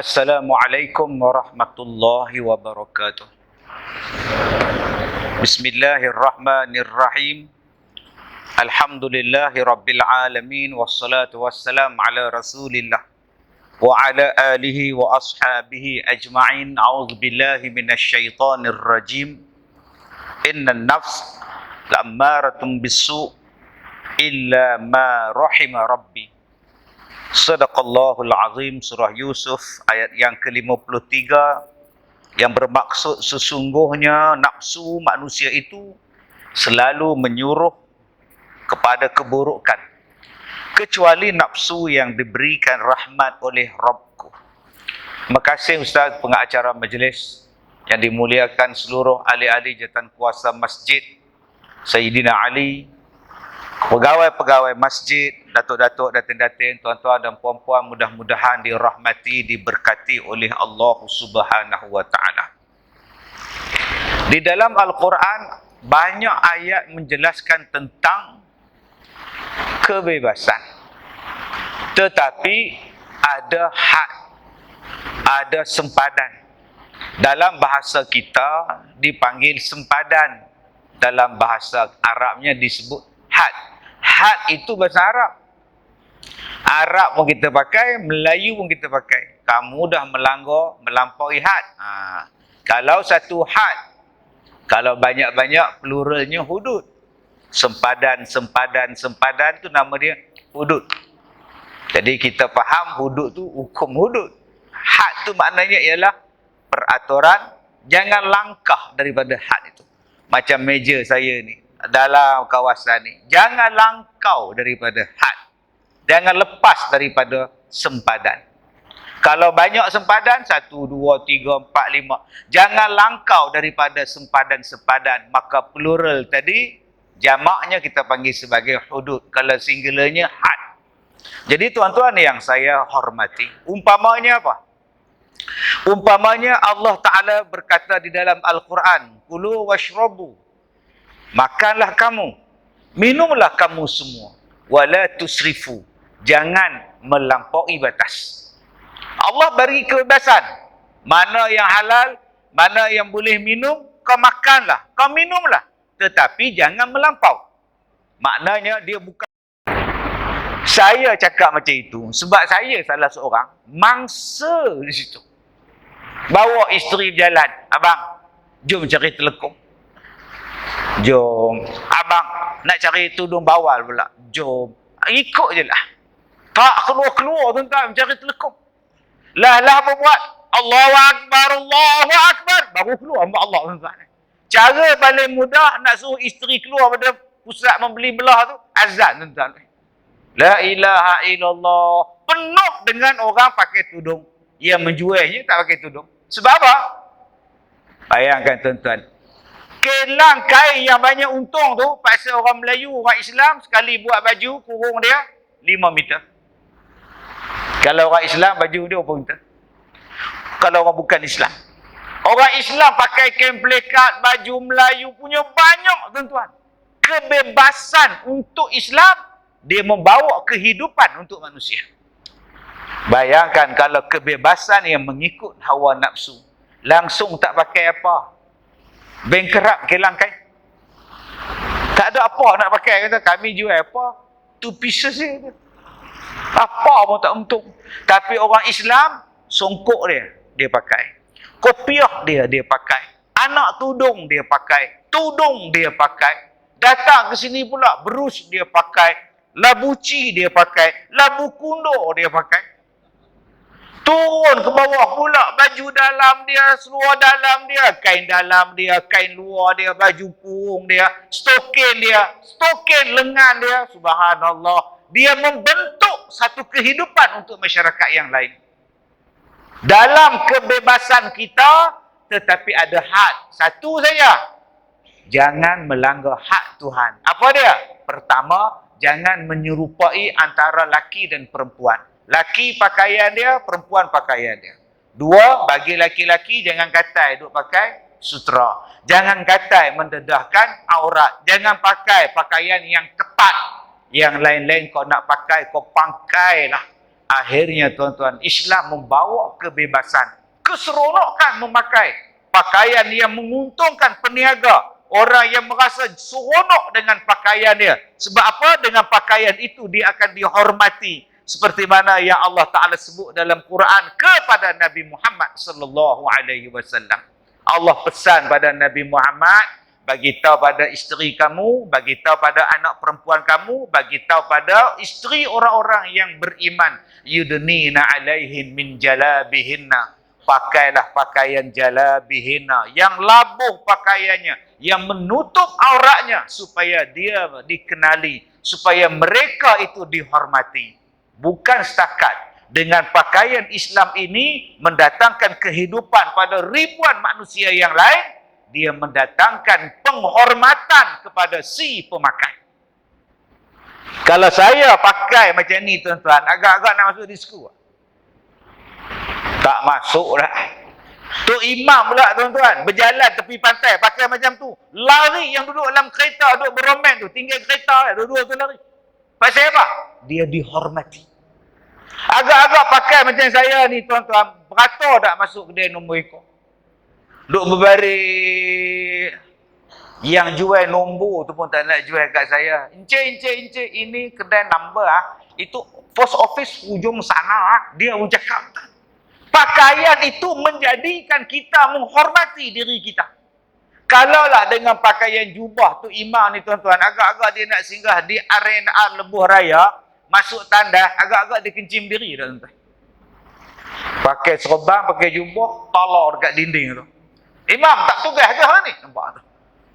Assalamualaikum warahmatullahi wabarakatuh. Bismillahirrahmanirrahim. Alhamdulillahi rabbil alamin. Wassalatu wassalam ala rasulillah wa ala alihi wa ashabihi ajma'in. A'udzu billahi minasyaitonir rajim. Innan nafs la'ammaratun bisu' illa ma rahima rabbi. Sadaqallahul azim. Surah Yusuf ayat yang ke-53, yang bermaksud sesungguhnya nafsu manusia itu selalu menyuruh kepada keburukan, kecuali nafsu yang diberikan rahmat oleh Rabbku. Terima kasih Ustaz pengacara majlis yang dimuliakan seluruh ahli-ahli jawatan kuasa masjid, Sayyidina Ali, pegawai-pegawai masjid, datuk-datuk, datin-datin, tuan-tuan dan puan-puan, mudah-mudahan dirahmati, diberkati oleh Allah Subhanahu wa taala. Di dalam Al-Quran banyak ayat menjelaskan tentang kebebasan. Tetapi ada had, ada sempadan. Dalam bahasa kita dipanggil sempadan. Dalam bahasa Arabnya disebut had. Had itu bahasa Arab. Arab pun kita pakai, Melayu pun kita pakai. Kamu dah melanggar, melampaui had. Kalau satu had, kalau banyak-banyak pluralnya hudud. Sempadan tu nama dia hudud. Jadi kita faham hudud tu hukum hudud. Had tu maknanya ialah peraturan, jangan langkah daripada had itu. Macam meja saya ni, dalam kawasan ni, jangan langkau daripada had. Jangan lepas daripada sempadan. Kalau banyak sempadan, 1, 2, 3, 4, 5. Jangan langkau daripada sempadan-sempadan. Maka plural tadi, jamaknya kita panggil sebagai hudud. Kalau singularnya had. Jadi tuan-tuan yang saya hormati, umpamanya apa? Umpamanya Allah Ta'ala berkata di dalam Al-Quran, Kulu washrabu, makanlah kamu, minumlah kamu semua, wala tusrifu, jangan melampaui batas. Allah beri kebebasan, mana yang halal, mana yang boleh minum, kau makanlah, kau minumlah, tetapi jangan melampau. Maknanya dia bukan. Saya cakap macam itu sebab saya salah seorang mangsa di situ. Bawa isteri berjalan, abang, jom cari telekung. Jom. Abang, nak cari tudung bawal pula. Jom. Ikut je lah. Tak keluar-keluar tuan-tuan mencari telekung. Lah apa buat? Allahu Akbar, Allahu Akbar. Baru keluar hamba Allah tuan-tuan. Cara paling mudah nak suruh isteri keluar pada pusat membeli belah tu, azan tuan-tuan. La ilaha illallah. Penuh dengan orang pakai tudung. Yang menjualnya tak pakai tudung. Sebab apa? Bayangkan tuan-tuan. Kelang kain yang banyak untung tu, paksa orang Melayu, orang Islam, sekali buat baju, kurung dia 5 meter. Kalau orang Islam, baju dia berapa meter? Kalau orang bukan Islam. Orang Islam pakai kain plekat, baju Melayu punya banyak tuan-tuan. Kebebasan untuk Islam, dia membawa kehidupan untuk manusia. Bayangkan kalau kebebasan yang mengikut hawa nafsu, langsung tak pakai apa, bankrupt kelang kain. Tak ada apa nak pakai. Kata, kami jual apa? 2 pieces je. Apa pun tak untung. Tapi orang Islam, songkok dia pakai. Kopiah dia pakai. Anak tudung dia pakai. Tudung dia pakai. Datang ke sini pula, berus dia pakai. Labuci dia pakai. Labu kundo dia pakai. Turun ke bawah pula, baju dalam dia, seluar dalam dia, kain dalam dia, kain luar dia, baju kurung dia, stokin lengan dia. Subhanallah. Dia membentuk satu kehidupan untuk masyarakat yang lain. Dalam kebebasan kita, tetapi ada had. Satu saja. Jangan melanggar had Tuhan. Apa dia? Pertama, jangan menyerupai antara laki dan perempuan. Laki pakaian dia, perempuan pakaian dia. 2, bagi laki-laki jangan katai duk pakai sutra. Jangan katai mendedahkan aurat. Jangan pakai pakaian yang ketat. Yang lain-lain kau nak pakai, kau pakailah. Akhirnya tuan-tuan, Islam membawa kebebasan, keseronokan memakai pakaian yang menguntungkan peniaga. Orang yang merasa seronok dengan pakaian dia. Sebab apa? Dengan pakaian itu dia akan dihormati. Seperti mana yang Allah Ta'ala sebut dalam Quran kepada Nabi Muhammad sallallahu alaihi wasallam. Allah pesan pada Nabi Muhammad, bagi tahu pada isteri kamu, bagi tahu pada anak perempuan kamu, bagi tahu pada isteri orang-orang yang beriman, yudnina alaihin min jalabihinna. Pakailah pakaian jalabihinna, yang labuh pakaiannya, yang menutup auratnya, supaya dia dikenali, supaya mereka itu dihormati. Bukan setakat dengan pakaian Islam ini mendatangkan kehidupan pada ribuan manusia yang lain, dia mendatangkan penghormatan kepada si pemakai. Kalau saya pakai macam ni tuan-tuan, agak-agak nak masuk disko. Tak masuk dah. Tok Imam pula tuan-tuan, berjalan tepi pantai pakai macam tu. Lari yang duduk dalam kereta, duduk beromen tu, tinggal kereta dua-dua tu lari. Pasal apa? Dia dihormati. Agak-agak pakai macam saya ni tuan-tuan, beratur tak masuk kedai nombor ekor. Duk berbaring. Yang jual nombor tu pun tak nak jual kat saya. Encik, ini kedai number itu post office hujung sana dia pun cakap. Pakaian itu menjadikan kita menghormati diri kita. Kalaulah dengan pakaian jubah tu imam ni tuan-tuan, agak-agak dia nak singgah di arena lebuh raya, masuk tandas, agak-agak dia kencing diri dah tuan-tuan. Pakai serban, pakai jubah, talar dekat dinding tu. Imam tak tugas ke hal ni? Nampak tu.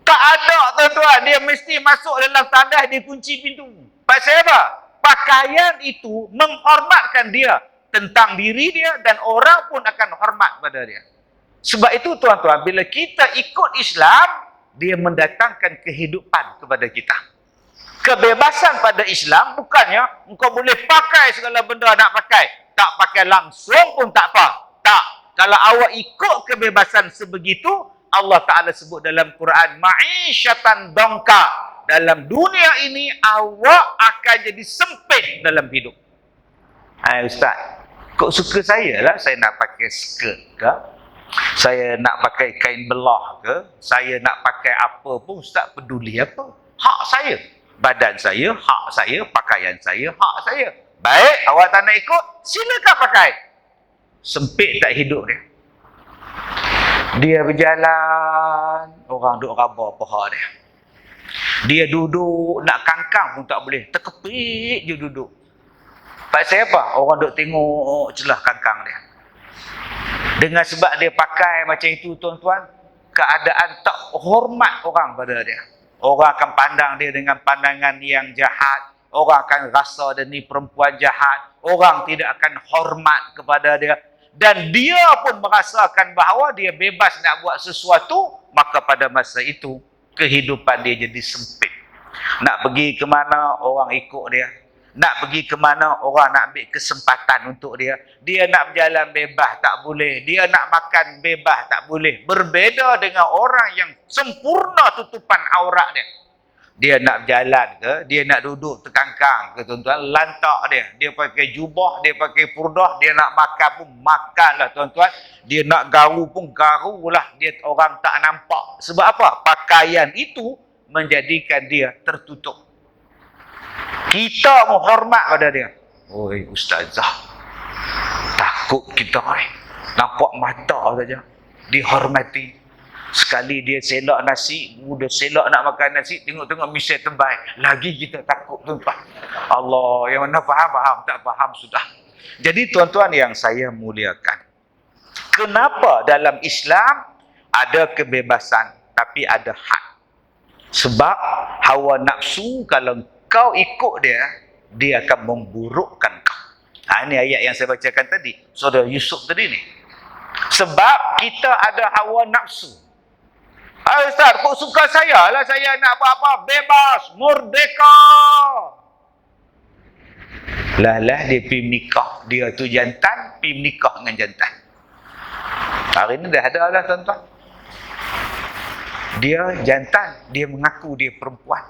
Tak ada tuan-tuan, dia mesti masuk dalam tandas, dia kunci pintu. Pasal apa? Pakaian itu menghormatkan dia tentang diri dia, dan orang pun akan hormat pada dia. Sebab itu tuan-tuan, bila kita ikut Islam, dia mendatangkan kehidupan kepada kita. Kebebasan pada Islam bukannya engkau boleh pakai segala benda nak pakai. Tak pakai langsung pun tak apa. Tak. Kalau awak ikut kebebasan sebegitu, Allah Ta'ala sebut dalam Quran, ma'isyatan dongka. Dalam dunia ini, awak akan jadi sempit dalam hidup. Hai Ustaz, kok suka saya lah, saya nak pakai skirt ke, saya nak pakai kain belah ke, saya nak pakai apa pun, Ustaz peduli apa? Hak saya, badan saya, hak saya, pakaian saya, hak saya. Baik, awak tak nak ikut, silakan pakai. Sempit tak hidup dia. Dia berjalan, orang duk raba paha dia. Dia duduk, nak kangkang pun tak boleh, terkepit je duduk. Pasal apa? Orang duk tengok celah kangkang dia. Dengan sebab dia pakai macam itu tuan-tuan, keadaan tak hormat orang pada dia. Orang akan pandang dia dengan pandangan yang jahat. Orang akan rasa dia ni perempuan jahat. Orang tidak akan hormat kepada dia. Dan dia pun merasakan bahawa dia bebas nak buat sesuatu, maka pada masa itu kehidupan dia jadi sempit. Nak pergi ke mana, orang ikut dia. Nak pergi ke mana, orang nak ambil kesempatan untuk dia. Dia nak berjalan bebas, tak boleh. Dia nak makan bebas, tak boleh. Berbeza dengan orang yang sempurna tutupan aurat dia. Dia nak berjalan ke, dia nak duduk terkangkang ke tuan-tuan, lantak dia. Dia pakai jubah, dia pakai purdah, dia nak makan pun makanlah tuan-tuan. Dia nak garu pun garulah, dia orang tak nampak. Sebab apa? Pakaian itu menjadikan dia tertutup. Kita menghormat pada dia. Oi ustazah, takut kita nampak mata saja dihormati. Sekali dia selak nasi, muda selak nak makan nasi, tengok-tengok misai terbaik, lagi kita takut tuan-tuan. Allah, yang mana faham, tak faham sudah. Jadi tuan-tuan yang saya muliakan, kenapa dalam Islam ada kebebasan tapi ada had? Sebab hawa nafsu kalau kau ikut dia akan memburukkan kau. Ini ayat yang saya bacakan tadi, Saudara Yusuf tadi ni. Sebab kita ada hawa nafsu. Ustaz, kok suka saya lah, saya nak apa-apa, bebas, merdeka. Lah dia pergi nikah, dia tu jantan, pergi nikah dengan jantan. Hari ni dah ada lah tuan-tuan. Dia jantan, dia mengaku dia perempuan.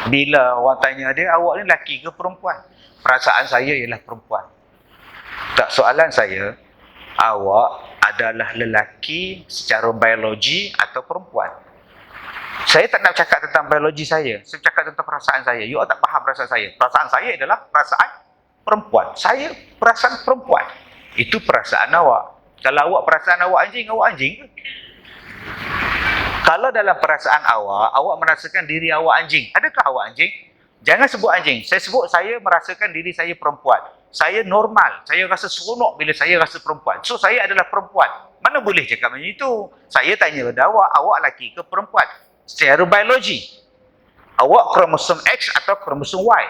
Bila orang tanya dia, awak ni lelaki ke perempuan? perasaan saya ialah perempuan. Tak, soalan saya, awak adalah lelaki secara biologi atau perempuan? Saya tak nak cakap tentang biologi saya cakap tentang perasaan saya. You tak faham perasaan saya. Perasaan saya adalah perasaan perempuan. Saya perasaan perempuan. Itu perasaan awak. Kalau awak perasaan awak anjing ke? Kalau dalam perasaan awak merasakan diri awak anjing. Adakah awak anjing? Jangan sebut anjing. Saya sebut saya merasakan diri saya perempuan. Saya normal. Saya rasa seronok bila saya rasa perempuan. So, saya adalah perempuan. Mana boleh cakap macam itu? Saya tanya pada awak lelaki ke perempuan? Secara biologi. Awak kromosom X atau kromosom Y?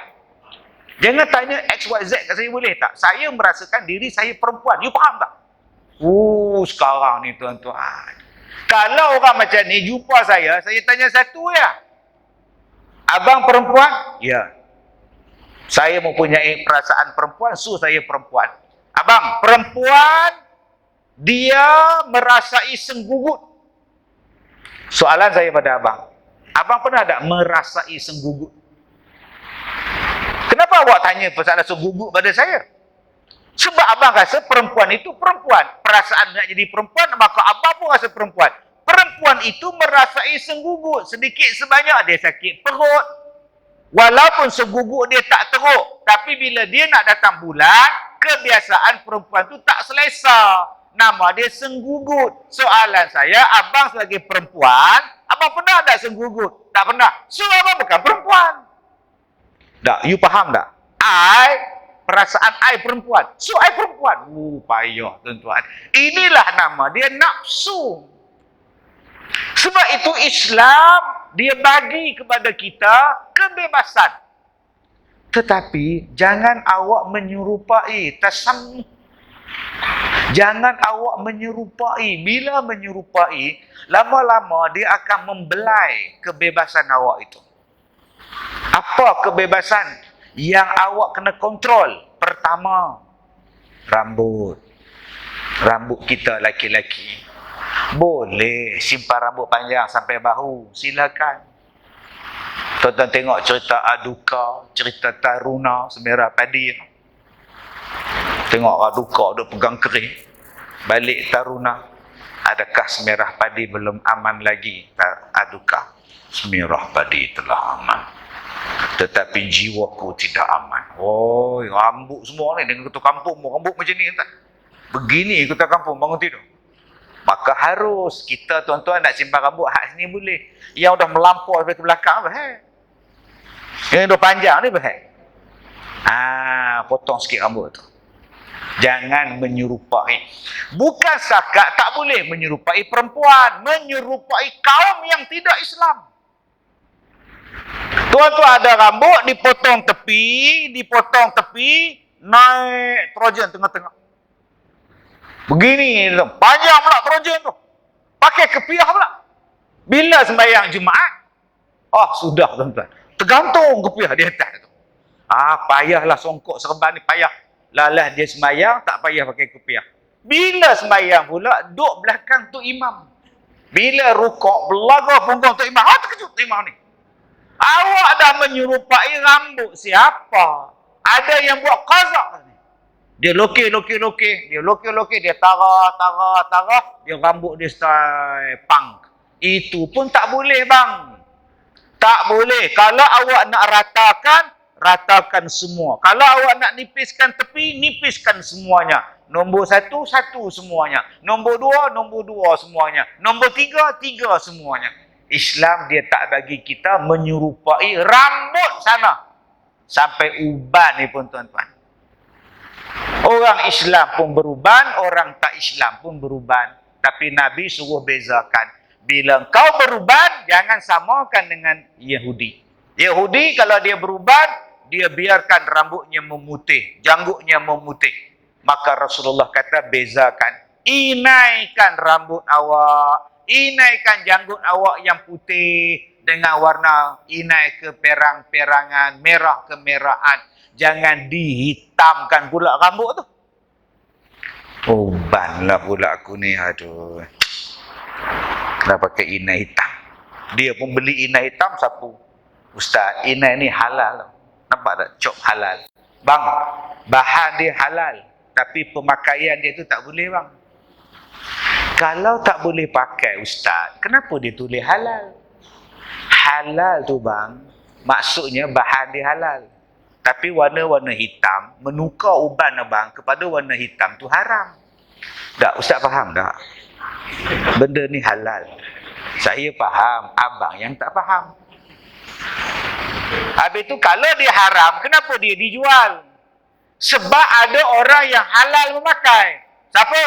Jangan tanya X, Y, Z kat saya, boleh tak? Saya merasakan diri saya perempuan. You faham tak? Sekarang ni tuan-tuan. Kalau orang macam ni jumpa saya tanya satu ya. Abang perempuan? Ya. Saya mempunyai perasaan perempuan, so saya perempuan. Abang, perempuan, dia merasai senggugut. Soalan saya pada abang. Abang pernah tak merasai senggugut? Kenapa awak tanya pasal senggugut pada saya? Sebab abang rasa perempuan itu perempuan. Perasaan nak jadi perempuan, maka abang pun rasa perempuan. Perempuan itu merasai senggugut. Sedikit sebanyak dia sakit perut. Walaupun senggugut dia tak teruk. Tapi bila dia nak datang bulan, kebiasaan perempuan tu tak selesa. Nama dia senggugut. Soalan saya, abang sebagai perempuan, abang pernah tak senggugut? Tak pernah. So, abang bukan perempuan. Tak, you faham tak? Perasaan I perempuan. So, I perempuan. Payah, tuan-tuan. Inilah nama dia nafsu. Sebab itu Islam, dia bagi kepada kita kebebasan. Tetapi, jangan awak menyerupai tasammuh. Jangan awak menyerupai. Bila menyerupai, lama-lama dia akan membelai kebebasan awak itu. Apa kebebasan yang awak kena kontrol? Pertama, rambut. Rambut kita laki-laki. Boleh simpan rambut panjang sampai bahu. Silakan. Tuan-tuan tengok cerita Aduka, cerita Taruna, Semerah Padi. Tengok Aduka duk pegang kering. Balik Taruna. Adakah Semerah Padi belum aman lagi? Aduka. Semerah Padi telah aman. Tetapi jiwaku tidak aman. Rambut semua ni dengan ketua kampung. Rambut macam ni tak? Begini ketua kampung bangun tidur. Maka harus kita tuan-tuan nak simpan rambut hak sini boleh. Yang dah melampau sampai ke belakang bahaya. Yang dah panjang ni bahaya. Potong sikit rambut tu. Jangan menyerupai. Bukan setakat tak boleh menyerupai perempuan. Menyerupai kaum yang tidak Islam. Tuan-tuan ada rambut, dipotong tepi, naik trojan tengah-tengah. Begini, panjang pula trojan tu. Pakai kepiah pula. Bila sembahyang Jumaat? Sudah tuan-tuan. Tergantung kepiah di atas tu. Payahlah songkok serban ni, payah. Lalah dia sembahyang, tak payah pakai kepiah. Bila sembahyang pula, duduk belakang tu imam. Bila rukuk, belagak punggung tu imam. Terkejut tu imam ni. Awak dah menyerupai rambut siapa? Ada yang buat qazak. Dia lokeh. Dia tarah. Dia rambut dia style punk. Itu pun tak boleh bang. Tak boleh. Kalau awak nak ratakan semua. Kalau awak nak nipiskan tepi, nipiskan semuanya. Nombor 1 semuanya. Nombor 2 semuanya. Nombor 3 semuanya. Islam dia tak bagi kita menyerupai rambut sana. Sampai uban ni pun tuan-tuan. Orang Islam pun beruban, orang tak Islam pun beruban. Tapi Nabi suruh bezakan. Bila engkau beruban, jangan samakan dengan Yahudi. Yahudi kalau dia beruban, dia biarkan rambutnya memutih, janggutnya memutih. Maka Rasulullah kata bezakan. Inaikan rambut awak. Inaikan janggut awak yang putih dengan warna inai ke perang-perangan, merah ke merahan. Jangan dihitamkan pula rambut tu. Banlah pula aku ni, aduh. Dah pakai inai hitam. Dia pun beli inai hitam sapu. Ustaz, inai ni halal. Nampak tak? Cop halal. Bang, bahan dia halal, tapi pemakaian dia tu tak boleh bang. Kalau tak boleh pakai ustaz, kenapa dia tulis halal? Halal tu bang, maksudnya bahan dia halal. Tapi warna-warna hitam, menukar uban abang kepada warna hitam tu haram. Tak, ustaz faham tak? Benda ni halal. Saya faham, abang yang tak faham. Habis tu kalau dia haram, kenapa dia dijual? Sebab ada orang yang halal memakai. Siapa?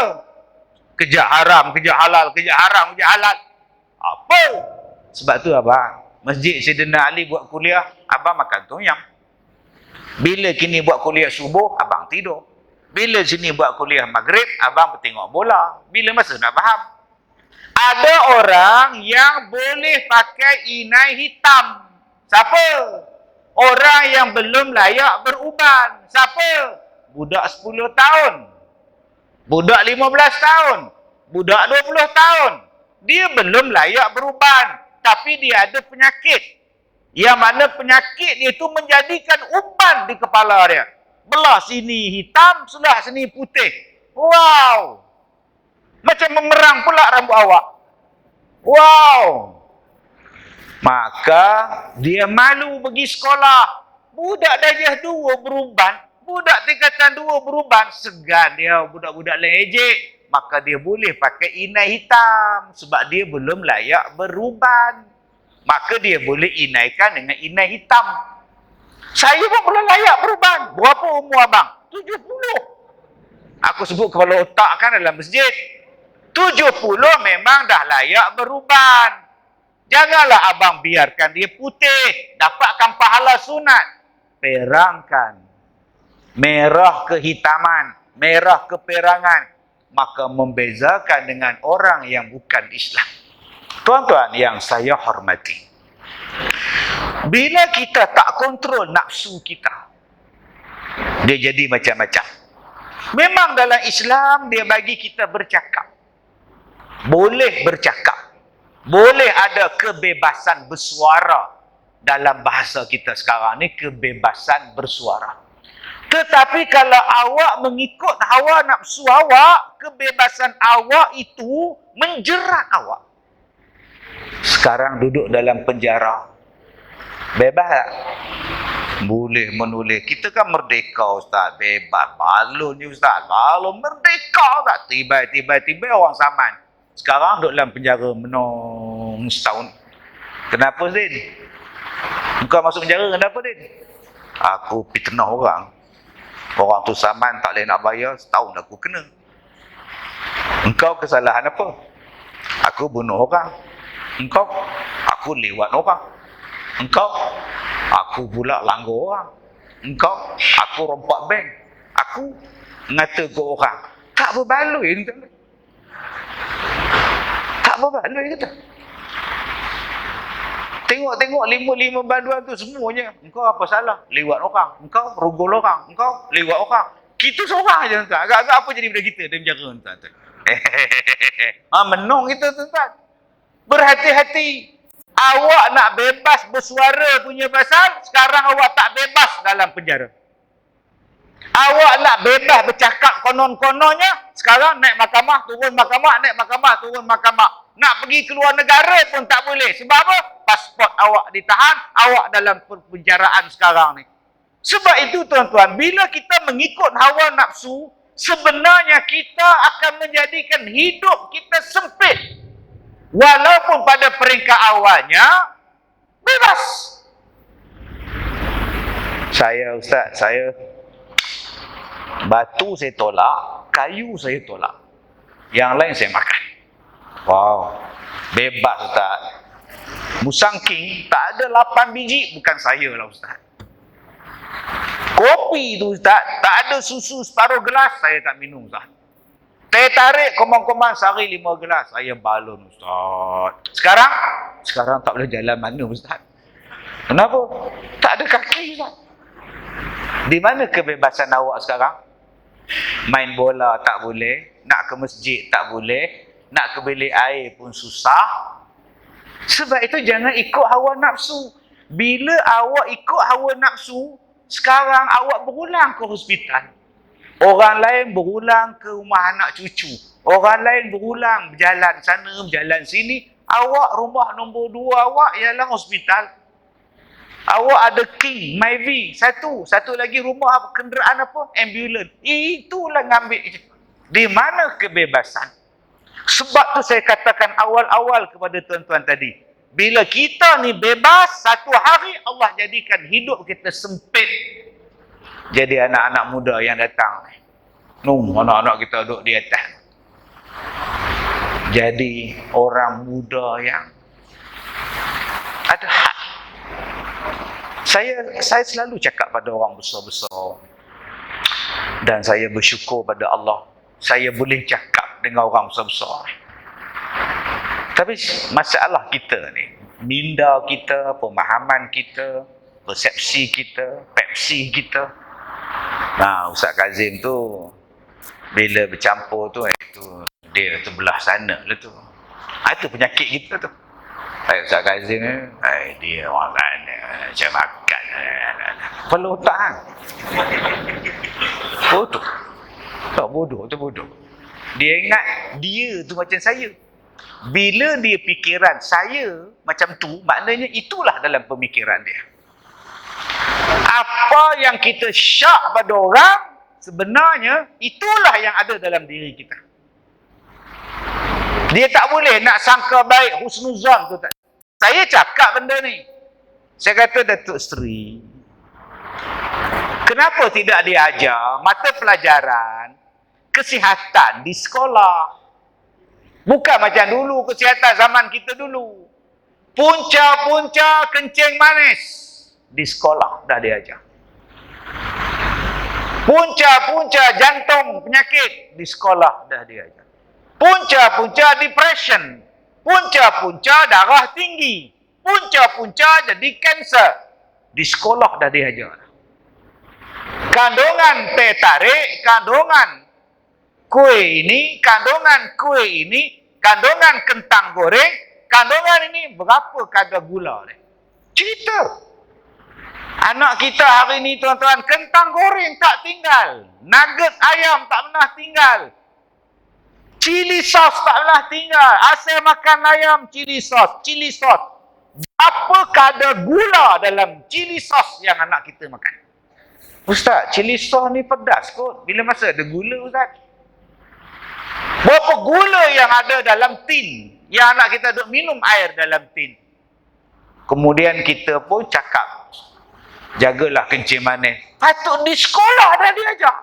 Kerja haram, kerja halal, kerja haram, kerja halal. Apa? Sebab tu abang, Masjid Sayyidina Ali buat kuliah, abang makan toyang. Bila kini buat kuliah subuh, abang tidur. Bila sini buat kuliah maghrib, abang bertengok bola. Bila masa nak faham? Ada orang yang boleh pakai inai hitam. Siapa? Orang yang belum layak beruban. Siapa? Budak 10 tahun. Budak 15 tahun. Budak 20 tahun. Dia belum layak beruban. Tapi dia ada penyakit. Yang mana penyakit dia itu menjadikan uban di kepala dia. Belah sini hitam, sebelah sini putih. Wow! Macam memerang pula rambut awak. Wow! Maka dia malu pergi sekolah. Budak darjah 2 beruban. Budak tingkatan 2 beruban. Segan dia budak-budak lain ejek. Maka dia boleh pakai inai hitam. Sebab dia belum layak beruban. Maka dia boleh inaikan dengan inai hitam. Saya pun belum layak beruban. Berapa umur abang? 70. Aku sebut kepala otak kan dalam masjid. 70 memang dah layak beruban. Janganlah abang biarkan dia putih. Dapatkan pahala sunat. Perangkan. Merah kehitaman. Merah keperangan. Maka membezakan dengan orang yang bukan Islam. Tuan-tuan yang saya hormati. Bila kita tak kontrol nafsu kita, dia jadi macam-macam. Memang dalam Islam dia bagi kita bercakap. Boleh bercakap. Boleh ada kebebasan bersuara. Dalam bahasa kita sekarang ni, kebebasan bersuara. Tetapi kalau awak mengikut hawa nafsu awak, kebebasan awak itu menjerat awak. Sekarang duduk dalam penjara. Bebas tak? Boleh menulis. Kita kan merdeka ustaz. Bebas. Balon ni ustaz. Balon merdeka tak? Tiba-tiba orang saman. Sekarang duduk dalam penjara menong setahun. Kenapa Zin? Engkau masuk penjara kenapa Zin? Aku fitnah orang. Orang tu saman tak boleh nak bayar. Setahun aku kena. Engkau kesalahan apa? Aku bunuh orang. Engkau, aku lewat orang. Engkau, aku pula langgar orang. Engkau, aku rompak bank. Aku ngata ke orang. Tak berbaloi ni. Tak berbaloi kata. Tengok-tengok 5 banduan tu semuanya. Engkau apa salah? Lewat orang. Engkau rugul orang. Engkau lewat orang. Kita seorang je tuan. Agak-agak apa jadi pada kita? Dia menjaga tuan. Menong kita tuan. Berhati-hati. Awak nak bebas bersuara punya pasal, sekarang awak tak bebas dalam penjara. Awak nak bebas bercakap konon-kononnya, sekarang naik mahkamah, turun mahkamah, naik mahkamah, turun mahkamah. Nak pergi keluar negara pun tak boleh. Sebab apa? Pasport awak ditahan, awak dalam penjaraan sekarang ni. Sebab itu tuan-tuan, bila kita mengikut hawa nafsu, sebenarnya kita akan menjadikan hidup kita sempit. Walaupun pada peringkat awalnya bebas. Saya ustaz, saya batu saya tolak, kayu saya tolak. Yang lain saya makan. Wow, bebas ustaz. Musang king tak ada 8 biji, bukan saya lah ustaz. Kopi tu ustaz, tak ada susu separuh gelas, saya tak minum ustaz. Teh tarik komang-komang sehari 5 gelas. Saya balon ustaz. Sekarang tak boleh jalan mana ustaz. Kenapa? Tak ada kaki ustaz. Di mana kebebasan awak sekarang? Main bola tak boleh. Nak ke masjid tak boleh. Nak ke bilik air pun susah. Sebab itu jangan ikut hawa nafsu. Bila awak ikut hawa nafsu, Sekarang awak berulang ke hospital. Orang lain berulang ke rumah anak cucu. Orang lain berulang berjalan sana, berjalan sini. Awak rumah nombor 2 awak ialah hospital. Awak ada King, Myvi, satu lagi rumah kenderaan apa? Ambulans. Itulah ngambil. Di mana kebebasan? Sebab tu saya katakan awal-awal kepada tuan-tuan tadi. Bila kita ni bebas, satu hari Allah jadikan hidup kita sempit. Jadi anak-anak muda yang datang. Anak-anak kita duduk di atas. Jadi orang muda yang ada hak. Saya selalu cakap pada orang besar-besar. Dan saya bersyukur pada Allah. Saya boleh cakap dengan orang besar-besar. Tapi masalah kita ni, minda kita, pemahaman kita, persepsi kita, pepsi kita. Ustaz Kazim tu bila bercampur tu dia terbelah sana lah tu. Itu penyakit kita tu. Ustaz Kazim ni, dia orang mana macam makan. Kepala otak kan? Bodoh. Tak bodoh, tu bodoh. Dia ingat dia tu macam saya. Bila dia fikiran saya macam tu, maknanya itulah dalam pemikiran dia. Apa yang kita syak pada orang, sebenarnya itulah yang ada dalam diri kita. Dia tak boleh nak sangka baik, husnuzan tu tak. Saya cakap benda ni. Saya kata, Datuk Seri, kenapa tidak diajar mata pelajaran kesihatan di sekolah? Bukan macam dulu, kesihatan zaman kita dulu. Punca-punca kencing manis di sekolah dah diajar. Punca-punca jantung penyakit di sekolah dah diajar. Punca-punca depression. Punca-punca darah tinggi. Punca-punca jadi kanser. Di sekolah dah diajar. Kandungan teh tarik, kandungan kue ini, kandungan kue ini, kandungan kentang goreng, kandungan ini berapa kadar gula ni? Cerita. Anak kita hari ni tuan-tuan, kentang goreng tak tinggal. Nugget ayam tak pernah tinggal. Chili sauce tak pernah tinggal. Asal makan ayam, chili sauce. Berapa kadar gula dalam chili sauce yang anak kita makan? Ustaz, chili sauce ni pedas kot. Bila masa ada gula, Ustaz? Berapa gula yang ada dalam tin? Yang anak kita duk minum air dalam tin. Kemudian kita pun cakap, jagalah kencing manis. Patut di sekolah dah diajar.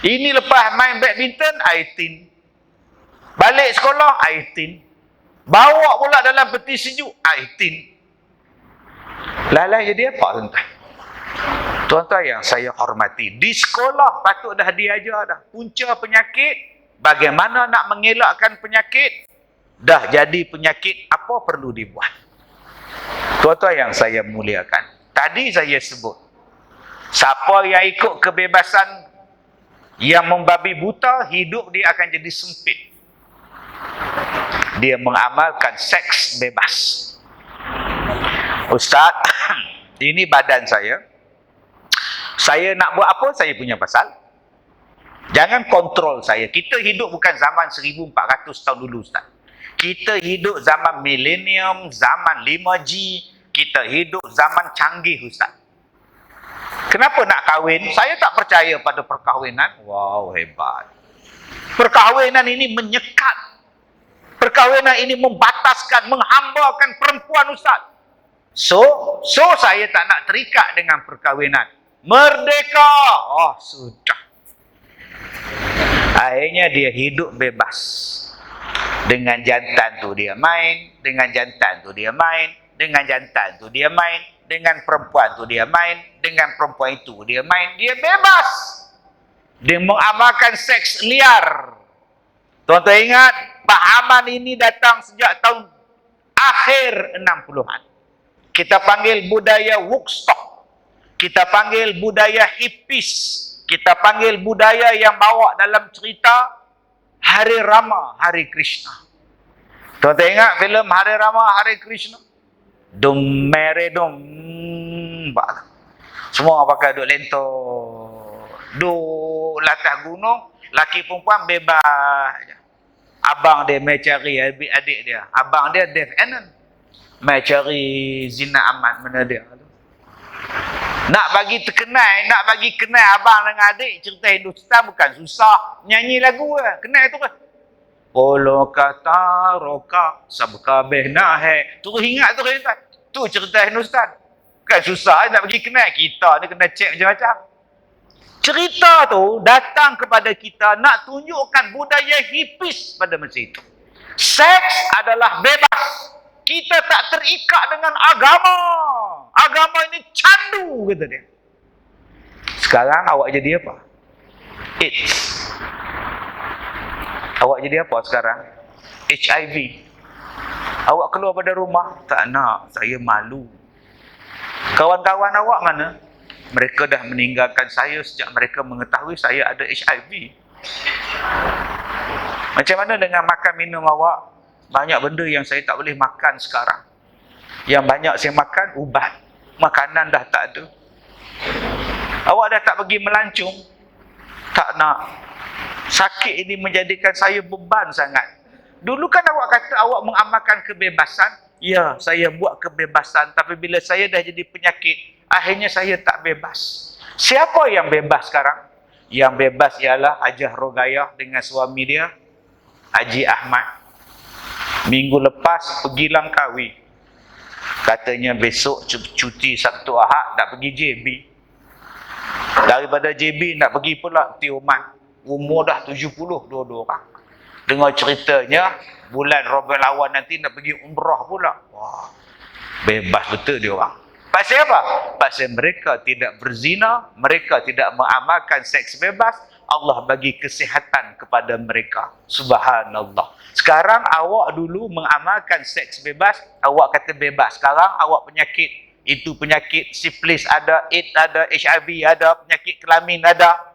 Ini lepas main badminton, air tin. Balik sekolah, air tin. Bawa pula dalam peti sejuk, air tin. Lalai jadi apa, tuan-tuan? Tuan-tuan yang saya hormati, di sekolah patut dah diajar dah. Punca penyakit, bagaimana nak mengelakkan penyakit, dah jadi penyakit, apa perlu dibuat? Tuan-tuan yang saya muliakan, tadi saya sebut, siapa yang ikut kebebasan yang membabi buta, hidup dia akan jadi sempit. Dia mengamalkan seks bebas. Ustaz, ini badan saya. Saya nak buat apa, saya punya pasal. Jangan kontrol saya. Kita hidup bukan zaman 1400 tahun dulu, Ustaz. Kita hidup zaman milenium, zaman 5G. Kita hidup zaman canggih, Ustaz. Kenapa nak kahwin? Saya tak percaya pada perkahwinan. Wow, hebat. Perkahwinan ini menyekat. Perkahwinan ini membataskan, menghambakan perempuan, Ustaz. So saya tak nak terikat dengan perkahwinan. Merdeka. Oh, sudah. Akhirnya dia hidup bebas. Dengan jantan tu dia main, dengan jantan tu dia main, dengan jantan tu dia main, dengan perempuan tu dia main, dengan perempuan itu dia main. Dia bebas. Dia mengamalkan seks liar. Tuan-tuan ingat, pahaman ini datang sejak tahun akhir 60-an. Kita panggil budaya Woodstock. Kita panggil budaya hippies. Kita panggil budaya yang bawa dalam cerita Hari Rama, Hari Krishna. Tuan-tuan ingat filem Hari Rama, Hari Krishna? Dum mere dum. Semua pakai duk lento. Duk latah gunung, laki perempuan bebas je. Abang dia mai cari adik dia. Abang dia Dave Annan. Mai cari Zina Ahmad mana dia. Nak bagi terkenal, nak bagi kenal abang dengan adik, cerita Hindustan bukan susah. Nyanyi lagu lah. Kenal tu kan. Polo kata roka sabka behna hai. Tu ingat tu kan. Tu cerita Hindustan. Bukan susah nak bagi kenal. Kita ni kena cek macam-macam. Cerita tu datang kepada kita nak tunjukkan budaya hipis pada masa itu. Seks adalah bebas. Kita tak terikat dengan agama. Agama ini candu, kata dia. Sekarang awak jadi apa? AIDS. Awak jadi apa sekarang? HIV. Awak keluar pada rumah, tak nak, saya malu. Kawan-kawan awak mana? Mereka dah meninggalkan saya sejak mereka mengetahui saya ada HIV. Macam mana dengan makan minum awak? Banyak benda yang saya tak boleh makan sekarang. Yang banyak saya makan, ubat. Makanan dah tak ada. Awak dah tak pergi melancong. Tak nak. Sakit ini menjadikan saya beban sangat. Dulu kan awak kata awak mengamalkan kebebasan. Ya, saya buat kebebasan. Tapi bila saya dah jadi penyakit, akhirnya saya tak bebas. Siapa yang bebas sekarang? Yang bebas ialah Hajah Rogayah dengan suami dia, Haji Ahmad. Minggu lepas pergi Langkawi. Katanya besok cuti Sabtu Ahad nak pergi JB. Daripada JB nak pergi pula Tioman. Umur dah 70 dua-dua orang. Dengar ceritanya bulan Rabiul Awal nanti nak pergi umrah pula. Wah, bebas betul dia orang. Pasal apa? Pasal mereka tidak berzina, mereka tidak mengamalkan seks bebas. Allah bagi kesihatan kepada mereka. Subhanallah. Sekarang awak dulu mengamalkan seks bebas, awak kata bebas. Sekarang awak penyakit. Itu penyakit sifilis ada, AIDS ada, HIV ada, penyakit kelamin ada.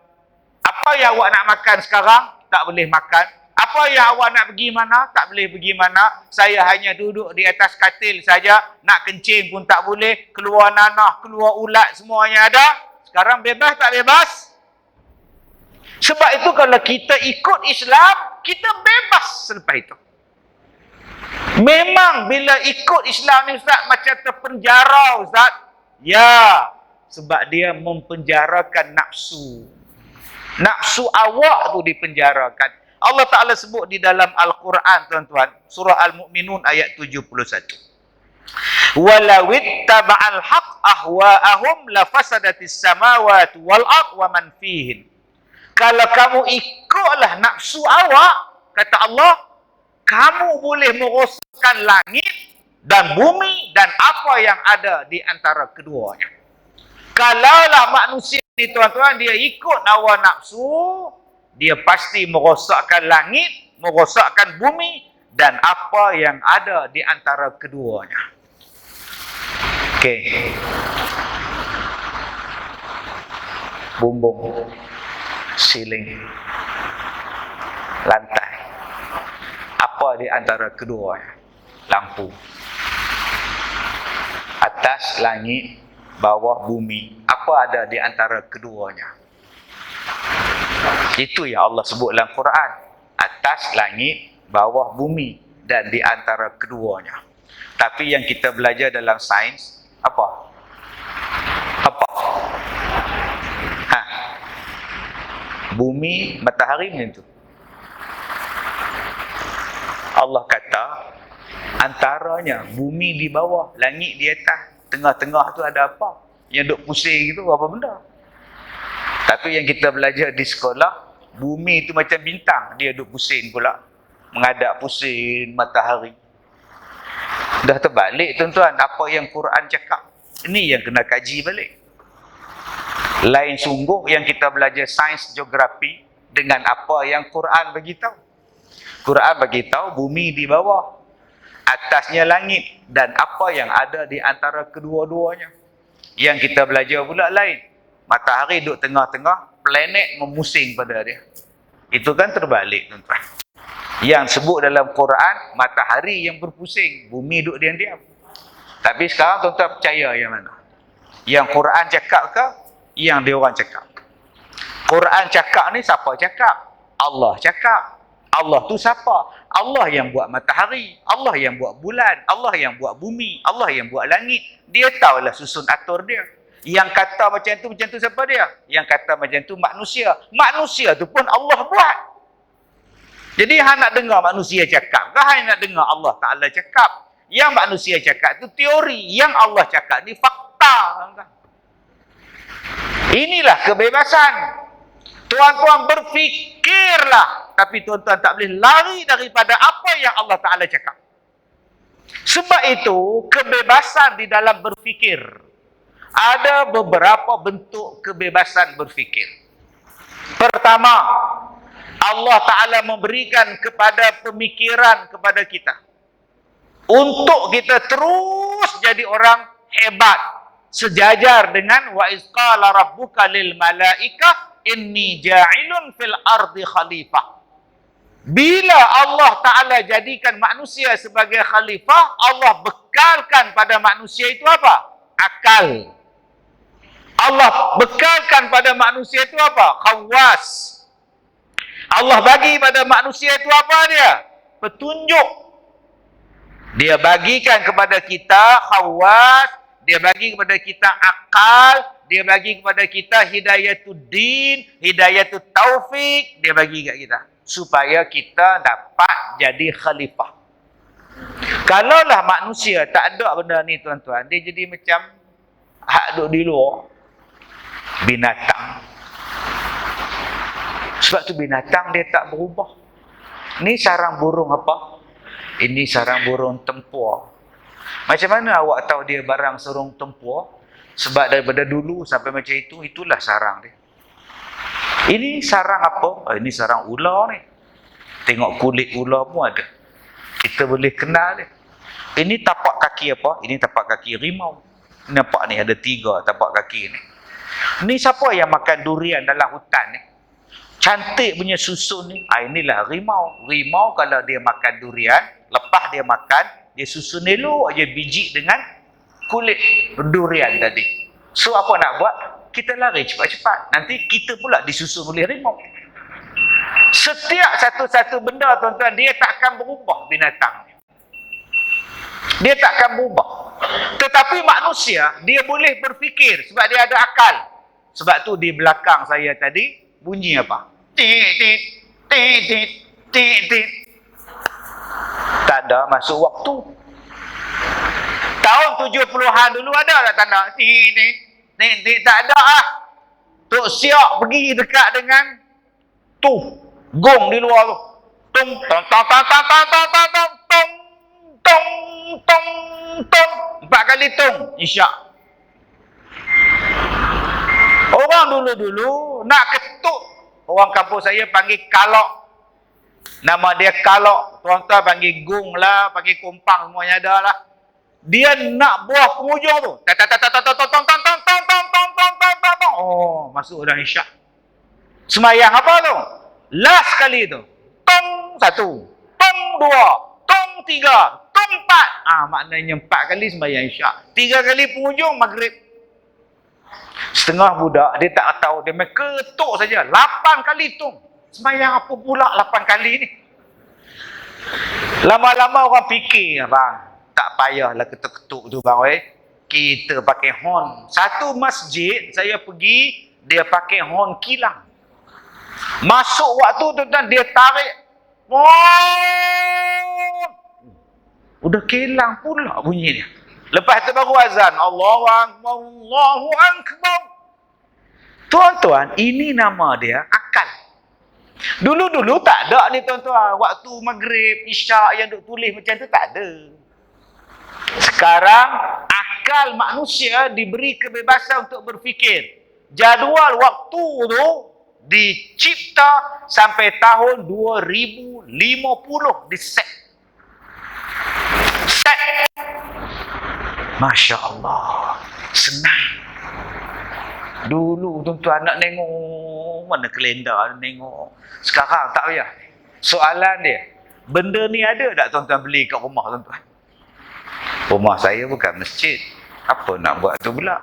Apa yang awak nak makan sekarang? Tak boleh makan. Apa yang awak nak pergi mana? Tak boleh pergi mana. Saya hanya duduk di atas katil saja. Nak kencing pun tak boleh. Keluar nanah, keluar ulat, semuanya ada. Sekarang bebas tak bebas? Sebab itu kalau kita ikut Islam, kita bebas selepas itu. Memang bila ikut Islam ni Ustaz macam terpenjara Ustaz. Ya, sebab dia mempenjarakan nafsu. Nafsu awak tu dipenjarakan. Allah Ta'ala sebut di dalam Al-Quran tuan-tuan. Surah Al-Mu'minun ayat 71. Walawit taba'al haq ahwa'ahum lafasadatis samawati wal ard wa man fihin. Kalau kamu ikutlah nafsu awak, kata Allah, kamu boleh merosakkan langit dan bumi dan apa yang ada di antara keduanya. Kalaulah manusia ni tuan-tuan, dia ikut hawa nafsu, dia pasti merosakkan langit, merosakkan bumi dan apa yang ada di antara keduanya. Okey. Bumbung, siling, lantai. Apa di antara keduanya? Lampu. Atas langit, bawah bumi. Apa ada di antara keduanya? Itu yang Allah sebut dalam Quran. Atas langit, bawah bumi dan di antara keduanya. Tapi yang kita belajar dalam sains, apa? Apa? Bumi, matahari macam tu. Allah kata, antaranya bumi di bawah, langit di atas, tengah-tengah tu ada apa? Yang duk pusing itu apa benda? Tapi yang kita belajar di sekolah, bumi itu macam bintang, dia duk pusing pula. Menghadap pusing matahari. Dah terbalik tuan-tuan, apa yang Quran cakap. Ini yang kena kaji balik. Lain sungguh yang kita belajar sains geografi dengan apa yang Quran beritahu. Quran beritahu bumi di bawah, atasnya langit dan apa yang ada di antara kedua-duanya. Yang kita belajar pula lain. Matahari duduk tengah-tengah, planet memusing pada dia. Itu kan terbalik tuan-tuan. Yang sebut dalam Quran, matahari yang berpusing, bumi duduk diam-diam. Tapi sekarang tuan-tuan percaya yang mana? Yang Quran cakap ke? Yang dia orang cakap? Quran cakap ni siapa cakap? Allah cakap. Allah tu siapa? Allah yang buat matahari, Allah yang buat bulan, Allah yang buat bumi, Allah yang buat langit. Dia tahulah susun atur dia. Yang kata macam tu siapa dia? Yang kata macam tu manusia. Manusia tu pun Allah buat. Jadi hang nak dengar manusia cakap ke hang nak dengar Allah Ta'ala cakap? Yang manusia cakap tu teori, yang Allah cakap ni fakta. Inilah kebebasan. Tuan-tuan berfikirlah, tapi tuan-tuan tak boleh lari daripada apa yang Allah Ta'ala cakap. Sebab itu, kebebasan di dalam berfikir. Ada beberapa bentuk kebebasan berfikir. Pertama, Allah Ta'ala memberikan kepada pemikiran kepada kita. Untuk kita terus jadi orang hebat. Sejajar dengan wa izqala rabbuka lil malaikah inni ja'ilun fil ardi khalifah. Bila Allah Ta'ala jadikan manusia sebagai khalifah, Allah bekalkan pada manusia itu apa? Akal. Allah bekalkan pada manusia itu apa? Khawas. Allah bagi pada manusia itu apa dia? Petunjuk. Dia bagikan kepada kita khawas, dia bagi kepada kita akal, dia bagi kepada kita hidayatul din, hidayatul taufik, dia bagi kat kita supaya kita dapat jadi khalifah. Kalaulah manusia tak ada benda ni tuan-tuan, dia jadi macam hak duduk di luar binatang. Sebab tu binatang dia tak berubah. Ni sarang burung apa? Ini sarang burung tempur. Macam mana awak tahu dia barang sarang tempur? Sebab daripada dulu sampai macam itu, itulah sarang dia. Ini sarang apa? Ini sarang ular ni. Tengok kulit ular pun ada. Kita boleh kenal dia. Ini tapak kaki apa? Ini tapak kaki rimau. Nampak ni ada 3 tapak kaki ni. Ni siapa yang makan durian dalam hutan ni? Cantik punya susun ni. Inilah rimau. Rimau kalau dia makan durian, lepas dia makan, dia susun elok aja biji dengan kulit durian tadi. So apa nak buat? Kita lari cepat-cepat. Nanti kita pula disusun oleh rimau. Setiap satu-satu benda tuan-tuan, dia tak akan berubah binatang. Dia tak akan berubah. Tetapi manusia, dia boleh berfikir sebab dia ada akal. Sebab tu di belakang saya tadi, bunyi apa? Tit, tit, tit, tit, tit, tit. Tak ada masuk waktu. Tahun 70-an dulu ada tak tanda? Tit, tit, tit, tit. Tak ada ah. Tok Siok pergi dekat dengan tu gong di luar tu. Tung tong tong tong tong tong tong tong tong tong tong tong tong 4 kali tung isyak. Orang dulu-dulu nak ketuk, orang kampung saya panggil kalok. Nama dia kalok. Tuan-tuan panggil gong lah, panggil kumpang, semuanya ada lah. Dia nak buah penghujung tu. Oh, masuk dalam isyak. Semayang apa tu? Last kali tu. Tong 1, tong 2, tong 3, tong 4. Maknanya 4 kali sembahyang isyak. 3 kali penghujung maghrib. Setengah budak, dia tak tahu. Dia main ketuk saja. 8 kali tong. Sembahyang apa pula 8 kali ni? Lama-lama orang fikir, bang, tak payahlah ketuk-ketuk tu bang. Kita pakai horn. Satu masjid, saya pergi, dia pakai horn kilang. Masuk waktu tuan-tuan, dia tarik. Udah kilang pula bunyi dia. Lepas tu baru azan. Allahu Akbar, Allahu Akbar. Tuan-tuan, ini nama dia akal. Dulu-dulu tak ada ni tuan-tuan. Waktu maghrib, isyak yang duk tulis macam tu tak ada. Sekarang, akal manusia diberi kebebasan untuk berfikir. Jadual waktu tu dicipta sampai tahun 2050 diset. Set. Masya Allah. Senang. Dulu tuan-tuan nak tengok mana kalender tengok. Sekarang tak payah. Soalan dia, benda ni ada tak tuan-tuan beli kat rumah tuan-tuan? Rumah saya bukan masjid. Apa nak buat tu pula?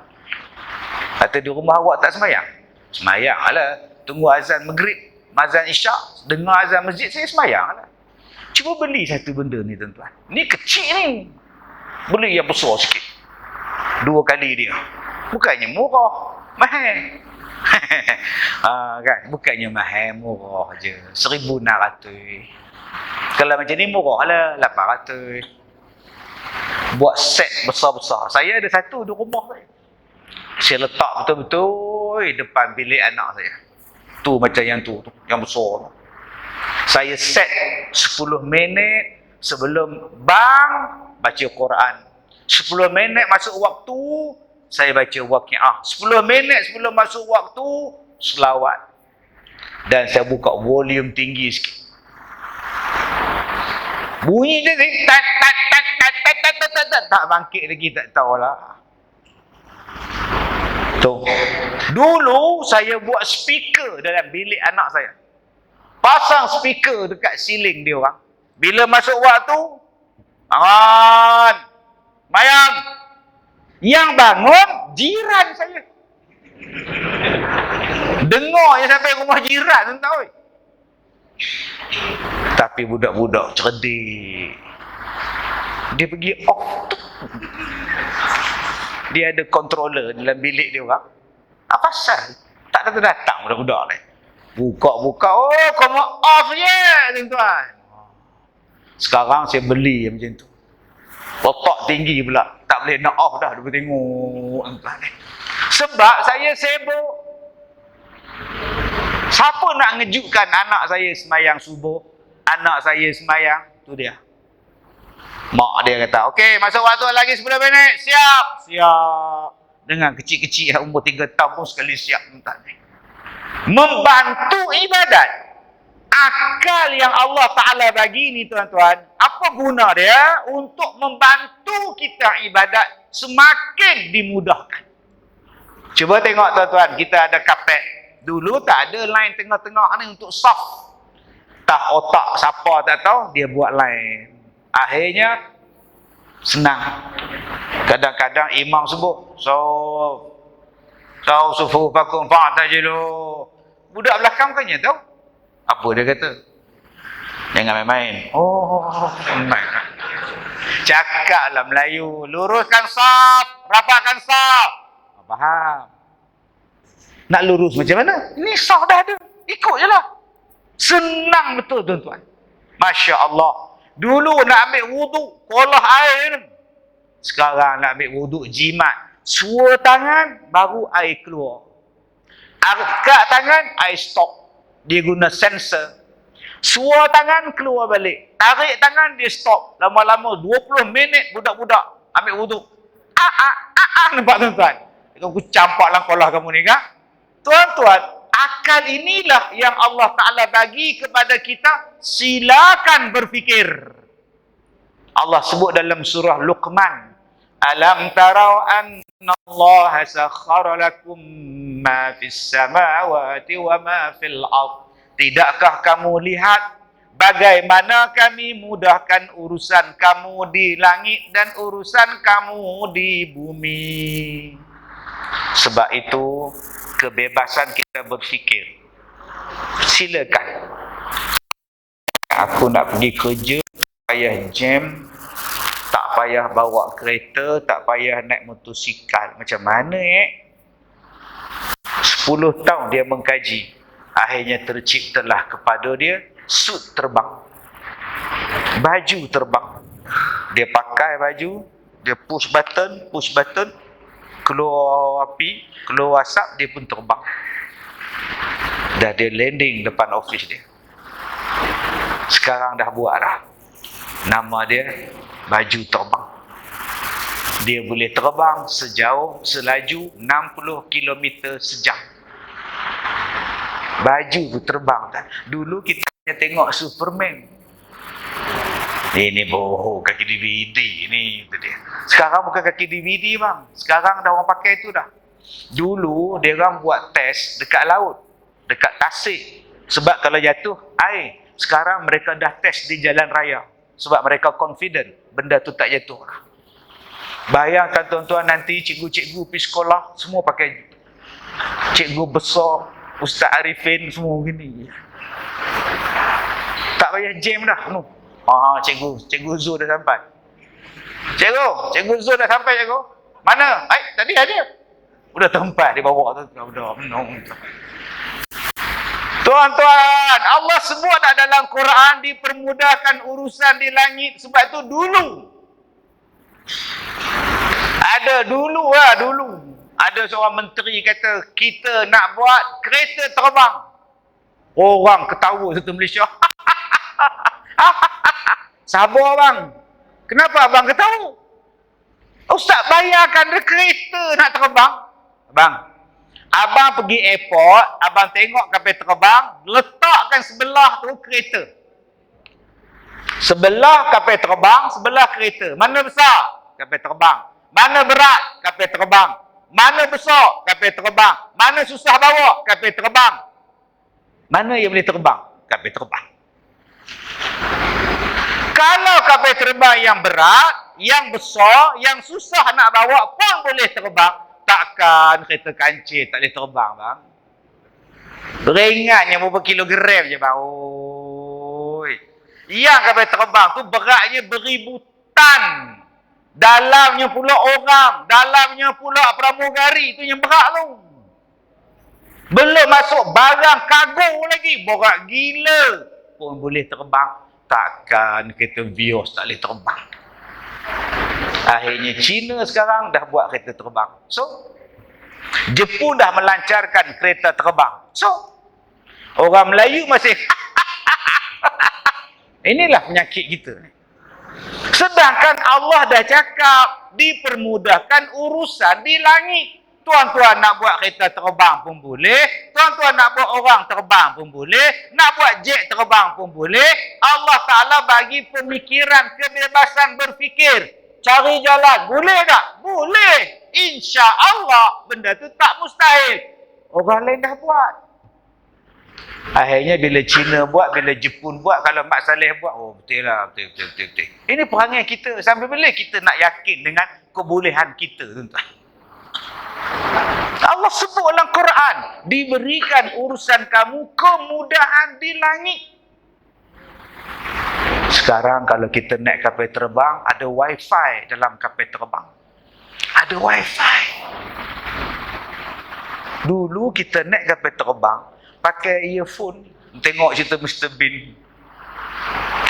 Kata di rumah awak tak semayang? Semayang lah. Tunggu azan maghrib, azan isyak, dengar azan masjid, saya semayang lah. Cuba beli satu benda ni tuan-tuan. Ni kecil ni. Beli yang besar sikit. 2 kali dia. Bukannya murah, mahal. Kan? Bukannya mahal, murah je. 1,600. Kalau macam ni murah lah, 800. Buat set besar-besar. Saya ada satu di rumah saya. Saya letak betul-betul depan bilik anak saya. Tu macam yang tu, yang besar tu. Saya set 10 minit sebelum bang baca Quran. 10 minit masuk waktu, saya baca waqiah. 10 minit sebelum masuk waktu, selawat. Dan saya buka volume tinggi sikit. Bunyi je ni, tak bangkit lagi, tak tahulah. Tu. Dulu saya buat speaker dalam bilik anak saya. Pasang speaker dekat siling dia orang. Bila masuk waktu, bangun, bayang. Yang bangun, jiran saya. Dengar yang sampai rumah jiran, tuan tahu. Tapi budak-budak cerdik. Dia pergi off. Dia ada controller dalam bilik dia orang. Apa pasal? Tak datang budak-budak ni. Buka-buka, oh kamu off je, tuan-tuan. Sekarang saya beli macam tu. Letak tinggi pula. Tak boleh nak off dah. Dia tengok, tuan-tuan. Sebab saya sibuk. Siapa nak ngejutkan anak saya semayang subuh? Anak saya semayang, tu dia. Mak dia kata, okey, masuk waktu lagi 10 minit. Siap. Siap. Dengan kecil-kecil umur 3 tahun pun sekali siap. Membantu ibadat. Akal yang Allah Ta'ala bagi ni tuan-tuan, apa guna dia? Untuk membantu kita ibadat semakin dimudahkan. Cuba tengok tuan-tuan, kita ada kapet. Dulu tak ada line tengah-tengah ni untuk soft. Tak otak siapa tak tahu, dia buat line. Akhirnya senang. Kadang-kadang imam sebut sufufakum fa'tajilu. Budak belakang bukannya tahu. Apa dia kata? Jangan main-main. Oh, main. Cakaplah Melayu, luruskan saf, rapatkan saf. Faham? Nak lurus macam mana? Ni saf dah ada. Ikut je lah. Senang betul tuan-tuan. Masya Allah. Dulu nak ambil wuduk, kolah air. Sekarang nak ambil wuduk jimat. Suar tangan, baru air keluar. Angkat tangan, air stop. Dia guna sensor. Suar tangan, keluar balik. Tarik tangan, dia stop. Lama-lama 20 minit budak-budak ambil wuduk. Nampak tuan-tuan? Aku campak lah kolah kamu ni kan? Tuan-tuan, akal inilah yang Allah Ta'ala bagi kepada kita. Silakan berfikir. Allah sebut dalam surah Luqman. Alam tarau anna Allah sakhara lakum ma fis samawati wa ma fil ard. Tidakkah kamu lihat bagaimana kami mudahkan urusan kamu di langit dan urusan kamu di bumi. Sebab itu kebebasan kita berfikir. Silakan. Aku nak pergi kerja, payah jam, tak payah bawa kereta, tak payah naik motosikal. Macam mana 10 tahun dia mengkaji. Akhirnya terciptalah kepada dia suit terbang. Baju terbang. Dia pakai baju, dia push button, keluar api, keluar asap, dia pun terbang. Dah dia landing depan office dia. Sekarang dah buat dah. Nama dia baju terbang. Dia boleh terbang sejauh, selaju 60 km sejam. Baju tu terbang kan. Dulu kita hanya tengok Superman. Ini bohong kaki DVD ni tu dia. Sekarang bukan kaki DVD bang. Sekarang dah orang pakai tu dah. Dulu dia orang buat test dekat laut, dekat tasik. Sebab kalau jatuh air. Sekarang mereka dah test di jalan raya. Sebab mereka confident benda tu tak jatuh. Bayangkan tuan-tuan nanti cikgu-cikgu pergi sekolah semua pakai Cikgu besar, Ustaz Arifin semua gini. Tak payah jam dah. No. Cikgu Zul dah sampai. Cikgu Zul dah sampai, cikgu. Mana? Tadi ada. Udah tempat dia bawa tu. Udah menung. Tuan-tuan, Allah sebut tak dalam Quran dipermudahkan urusan di langit sebab itu dulu. Ada dulu. Ada seorang menteri kata kita nak buat kereta terbang. Orang ketawa satu Malaysia. Sabar bang. Kenapa abang ketawa? Ustaz bayarkan kereta nak terbang. Abang pergi airport, abang tengok kapal terbang, letakkan sebelah tu kereta. Sebelah kapal terbang, sebelah kereta. Mana besar? Kapal terbang. Mana berat? Kapal terbang. Mana besar? Kapal terbang. Mana susah bawa? Kapal terbang. Mana yang boleh terbang? Kapal terbang. Kalau kapal terbang yang berat, yang besar, yang susah nak bawa pun boleh terbang, takkan kereta kancil tak boleh terbang bang? Beringatnya berapa kilogram je bang. Yang kapal terbang tu beratnya beribu tan. Dalamnya pula orang, dalamnya pula pramugari, itu yang berat tu. Belum masuk barang kargo lagi, berat gila pun boleh terbang. Takkan kereta Vios tak boleh terbang. Akhirnya China sekarang dah buat kereta terbang. So, Jepun dah melancarkan kereta terbang. So, orang Melayu masih inilah penyakit kita. Sedangkan Allah dah cakap dipermudahkan urusan di langit. Tuan-tuan nak buat kereta terbang pun boleh. Tuan-tuan nak buat orang terbang pun boleh. Nak buat jet terbang pun boleh. Allah Ta'ala bagi pemikiran, kebebasan berfikir. Cari jalan. Boleh tak? Boleh. Insya Allah benda tu tak mustahil. Orang lain dah buat. Akhirnya bila Cina buat, bila Jepun buat, kalau Mak Saleh buat, betul lah, betul. Ini perangai kita. Sampai bila kita nak yakin dengan kebolehan kita, tuan-tuan? Allah sebut dalam Quran, diberikan urusan kamu kemudahan di langit. Sekarang kalau kita naik kapal terbang, ada wifi dalam kapal terbang. Ada wifi. Dulu kita naik kapal terbang, pakai earphone, tengok cerita Mr. Bean.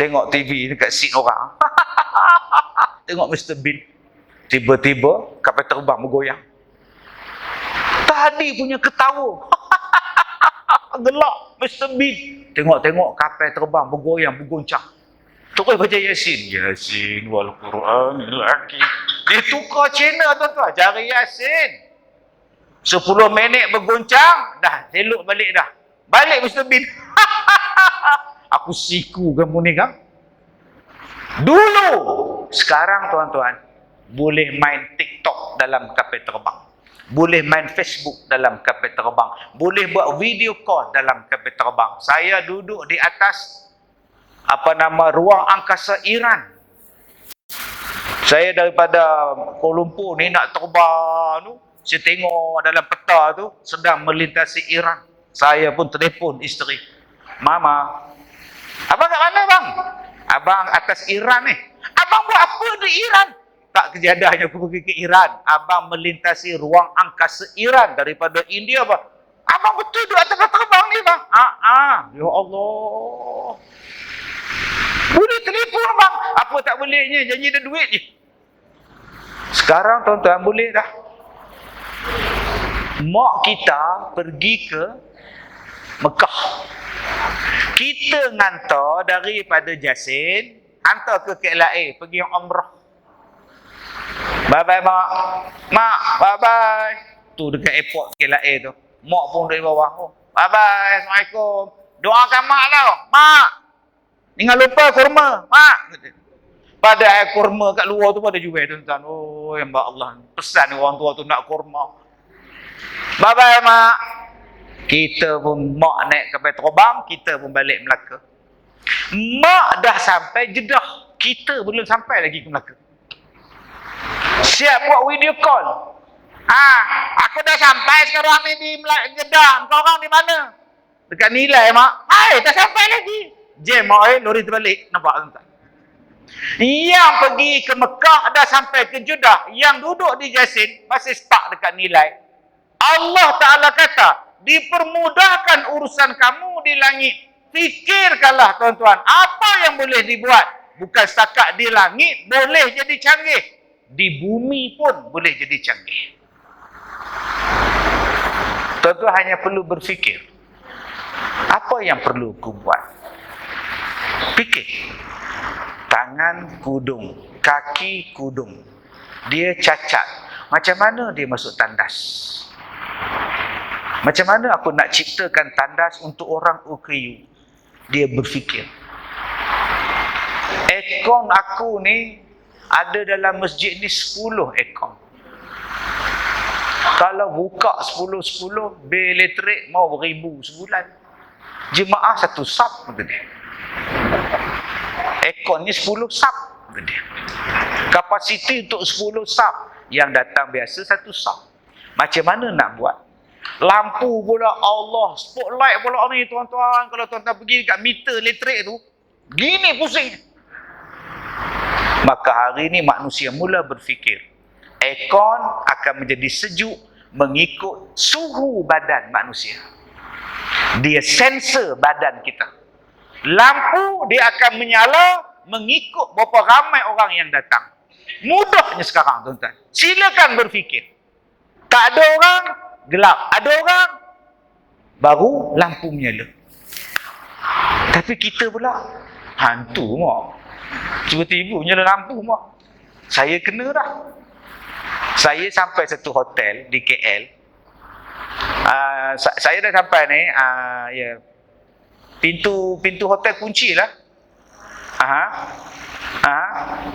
Tengok TV dekat seat orang. Tengok Mr. Bean. Tiba-tiba kapal terbang bergoyang. Tadi punya ketawa. Gelak Mr. Bean. Tengok-tengok kapal terbang bergoyang, bergoncang. Terus baca Yasin. Yasin wal Quranil Hakim. Dia tukar channel tuan-tuan. Cari Yasin. 10 minit bergoncang, dah elok balik dah. Balik Mr. Bean. Aku siku kamu ni kan. Dulu. Sekarang tuan-tuan, boleh main TikTok dalam kapal terbang. Boleh main Facebook dalam kapal terbang. Boleh buat video call dalam kapal terbang. Saya duduk di atas ruang angkasa Iran. Saya daripada Kuala Lumpur ni nak terbang tu, saya tengok dalam peta tu sedang melintasi Iran. Saya pun telefon isteri. Mama, abang kat mana bang? Abang atas Iran ni. Abang buat apa di Iran? Tak kejadiannya aku pergi ke Iran. Abang melintasi ruang angkasa Iran daripada India bang. Abang betul duduk atas terbang ni bang? Ya Allah. Boleh telefon bang. Apa tak bolehnya? Janji ada duit je. Sekarang tuan-tuan boleh dah. Mak kita pergi ke Mekah. Kita hantar daripada Jasin, hantar ke KLIA, pergi umrah. Bye-bye mak. Mak, bye-bye. Tu dekat airport KLIA tu. Mak pun dari bawah. Bye-bye. Assalamualaikum. Doakan mak tau. Mak. Jangan lupa kurma. Mak. Pada air kurma kat luar tu pada jual tuan-tuan. Oh, ya Allah. Pesan orang tua tu nak kurma. Bye-bye mak. Kita pun mak naik kapal terbang, kita pun balik Melaka. Mak dah sampai Jeddah. Kita belum sampai lagi ke Melaka. Siap buat video call. Aku dah sampai sekarang ni di Jeddah. Kau orang di mana? Dekat Nilai, mak. Tak sampai lagi. Jam, mak, lori terbalik. Nampak tuan-tuan? Yang pergi ke Mekah dah sampai ke Jeddah. Yang duduk di Jasin masih stuck dekat Nilai. Allah Ta'ala kata, dipermudahkan urusan kamu di langit. Fikirkanlah tuan-tuan, apa yang boleh dibuat? Bukan setakat di langit boleh jadi canggih. Di bumi pun boleh jadi canggih. Tuan-tuan hanya perlu berfikir. Apa yang perlu ku buat? Fikir. Tangan kudung, kaki kudung. Dia cacat. Macam mana dia masuk tandas? Macam mana aku nak ciptakan tandas untuk orang OKU? Dia berfikir. Ekon aku ni ada dalam masjid ni 10 ekon. Kalau buka 10-10, bil elektrik mau 1,000 sebulan. Jemaah satu sap, kata dia. Ekon ni 10 sap, kata dia. Kapasiti untuk 10 sap. Yang datang biasa satu sap. Macam mana nak buat? Lampu pula, Allah, spotlight pula ni tuan-tuan. Kalau tuan-tuan pergi kat meter elektrik tu, gini pusing. Maka hari ni manusia mula berfikir, aircon akan menjadi sejuk mengikut suhu badan manusia. Dia sensor badan kita. Lampu dia akan menyala mengikut berapa ramai orang yang datang. Mudahnya sekarang tuan-tuan. Silakan berfikir. Tak ada orang, gelap. Ada orang, baru lampu menyala. Tapi kita pula, hantu mak. Tiba-tiba menyala lampu mak. Saya kena dah. Saya sampai satu hotel di KL. Saya dah sampai ni. Pintu hotel kunci lah.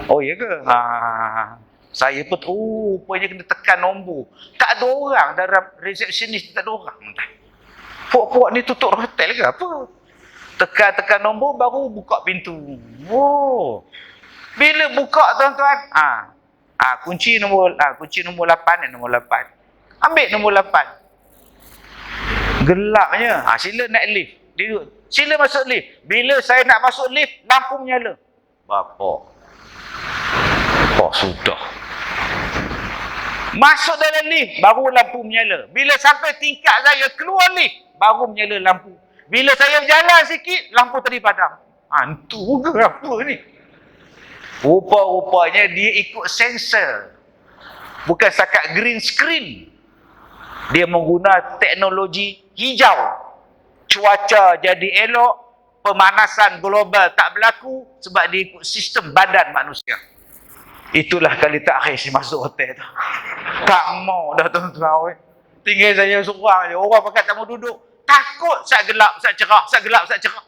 Oh ya ke? Saya pun rupanya kena tekan nombor. Tak ada orang dalam resepsionis, tak ada orang. Puak-puak ni tutup hotel ke apa? Tekan nombor baru buka pintu. Bila buka tuan-tuan? Kunci nombor 8 dan nombor 8. Ambil nombor 8. Gelapnya. Sila naik lift. Sila masuk lift. Bila saya nak masuk lift, lampu menyala. Bapak. Sudah. Masuk dalam lift, baru lampu menyala. Bila sampai tingkat saya keluar lift, baru menyala lampu. Bila saya berjalan sikit, lampu tadi padam. Hantu ke apa ni? Rupa-rupanya dia ikut sensor. Bukan setakat green screen. Dia menggunakan teknologi hijau. Cuaca jadi elok, pemanasan global tak berlaku sebab dia ikut sistem badan manusia. Itulah kali terakhir saya masuk hotel tu. Tak mau dah tuan-tuan. Tinggal saya seorang je. Orang pakat tak mau duduk. Takut saat gelap, saat cerah, saat gelap, saat cerah.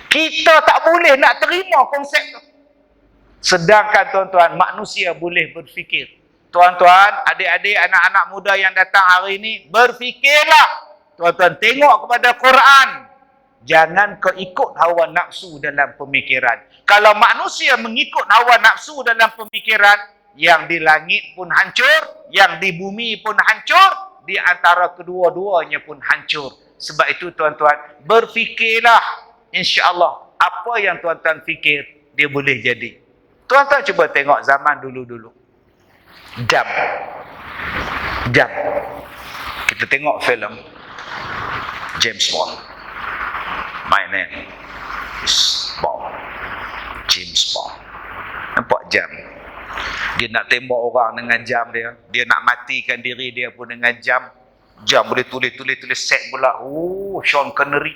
Kita tak boleh nak terima konsep tu. Sedangkan tuan-tuan, manusia boleh berfikir. Tuan-tuan, adik-adik, anak-anak muda yang datang hari ini, berfikirlah. Tuan-tuan, tengok kepada Quran. Jangan kau ikut hawa nafsu dalam pemikiran. Kalau manusia mengikut hawa nafsu dalam pemikiran, yang di langit pun hancur, yang di bumi pun hancur, di antara kedua-duanya pun hancur. Sebab itu tuan-tuan, berfikirlah. InsyaAllah, apa yang tuan-tuan fikir, dia boleh jadi. Tuan-tuan cuba tengok zaman dulu-dulu. Jam. Kita tengok filem James Bond. My name is Bond. James Bond. Nampak jam. Dia nak tembak orang dengan jam dia. Dia nak matikan diri dia pun dengan jam. Jam boleh tulis set pula. Sean Connery.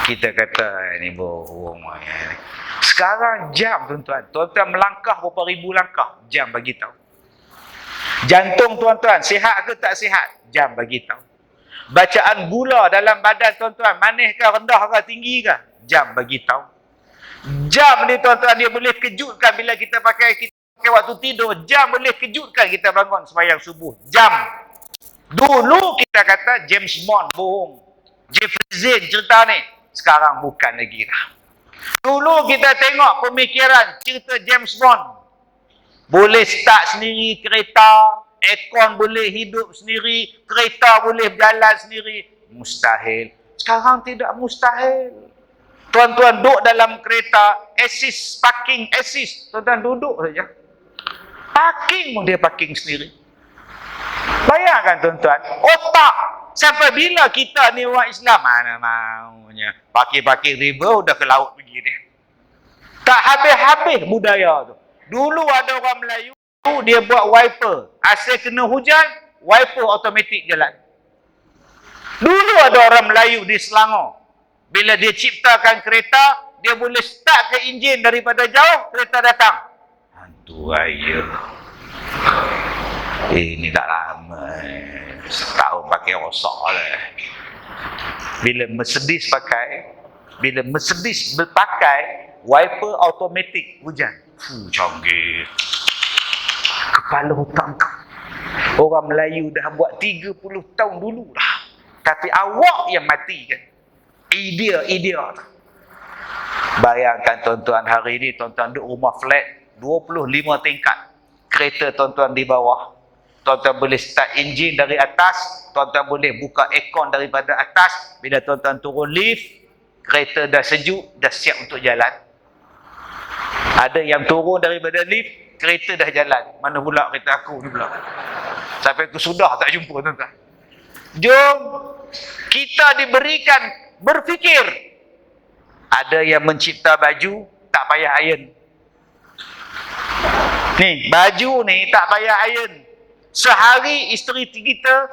Kita kata ini bohong. Sekarang jam tuan-tuan. Tuan-tuan melangkah berapa ribu langkah. Jam bagi tahu. Jantung tuan-tuan sihat ke tak sihat? Jam bagi tahu. Bacaan gula dalam badan tuan-tuan, manis ke, rendah ke, tinggi ke? Jam bagi tahu. Jam ni tuan-tuan, dia boleh kejutkan bila kita pakai waktu tidur. Jam boleh kejutkan kita bangun sembahyang subuh. Jam. Dulu kita kata James Bond bohong. Jeffrey Zane cerita ni. Sekarang bukan lagi dah. Dulu kita tengok pemikiran cerita James Bond. Boleh start sendiri kereta, aircon boleh hidup sendiri, kereta boleh berjalan sendiri. Mustahil. Sekarang tidak mustahil. Tuan-tuan duduk dalam kereta, assist, parking assist. Tuan-tuan duduk saja. Parking pun dia parking sendiri. Bayangkan tuan-tuan, otak. Sampai bila kita ni orang Islam, mana maunya. Parking-parking river udah ke laut pergi dia. Tak habis-habis budaya tu. Dulu ada orang Melayu, dia buat wiper. Asyik kena hujan, wiper automatik jalan. Dulu ada orang Melayu di Selangor. Bila dia ciptakan kereta, dia boleh start ke enjin daripada jauh, kereta datang. Hantu raya. Ini tak lama. Setahun pakai rosak lah. Bila Mercedes berpakai, wiper automatik hujan. Canggih. Kepala hutang kau. Orang Melayu dah buat 30 tahun dulu dah. Tapi awak yang mati kan. Idea tu. Bayangkan tuan-tuan hari ni, tuan-tuan duduk rumah flat 25 tingkat. Kereta tuan-tuan di bawah. Tuan-tuan boleh start enjin dari atas. Tuan-tuan boleh buka aircon daripada atas. Bila tuan-tuan turun lift, kereta dah sejuk, dah siap untuk jalan. Ada yang turun daripada lift, kereta dah jalan. Mana pula kereta aku ni pula. Sampai aku sudah tak jumpa tuan-tuan. Jom kita diberikan berfikir. Ada yang mencipta baju tak payah iron. Ni, baju ni tak payah iron. Sehari isteri kita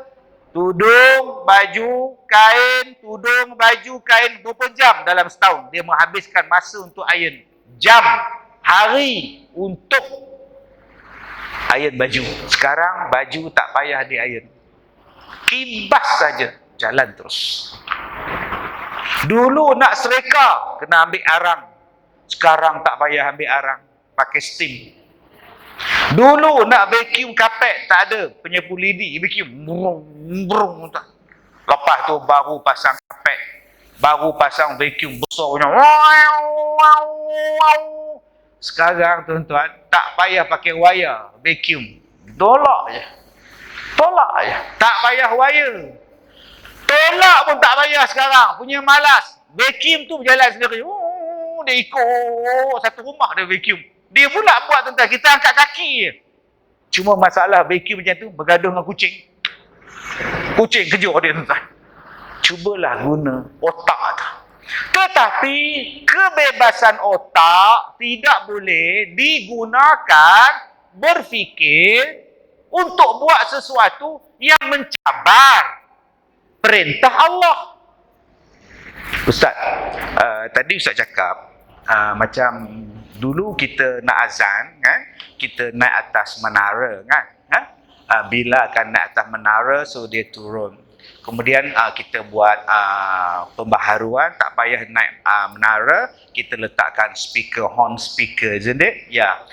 tudung, baju, kain, tudung, baju, kain berapa jam dalam setahun dia menghabiskan masa untuk iron. Jam, hari untuk iron baju. Sekarang baju tak payah di iron. Kibas saja, jalan terus. Dulu nak sereka, kena ambil arang. Sekarang tak payah ambil arang, pakai steam. Dulu nak vacuum kapet, tak ada. Penyapu lidi, vacuum. Brung. Lepas tu baru pasang kapet. Baru pasang vacuum besar punya. Sekarang tuan-tuan, tak payah pakai wire, vacuum. Tolak je. Tak payah wire. Tolak pun tak payah sekarang. Punya malas. Vacuum tu berjalan sendiri. Dia ikut satu rumah dia vacuum. Dia pula buat tuan-tuan. Kita angkat kaki je. Cuma masalah vacuum macam tu bergaduh dengan kucing. Kucing kejar dia tuan-tuan. Cubalah guna otak tu. Tetapi kebebasan otak tidak boleh digunakan berfikir untuk buat sesuatu yang mencabar perintah Allah. Ustaz, tadi Ustaz cakap macam dulu kita nak azan kan, kita naik atas menara kan, bila akan naik atas menara so dia turun. Kemudian kita buat pembaharuan, tak payah naik menara, kita letakkan speaker, horn speaker, isn't it? Ya.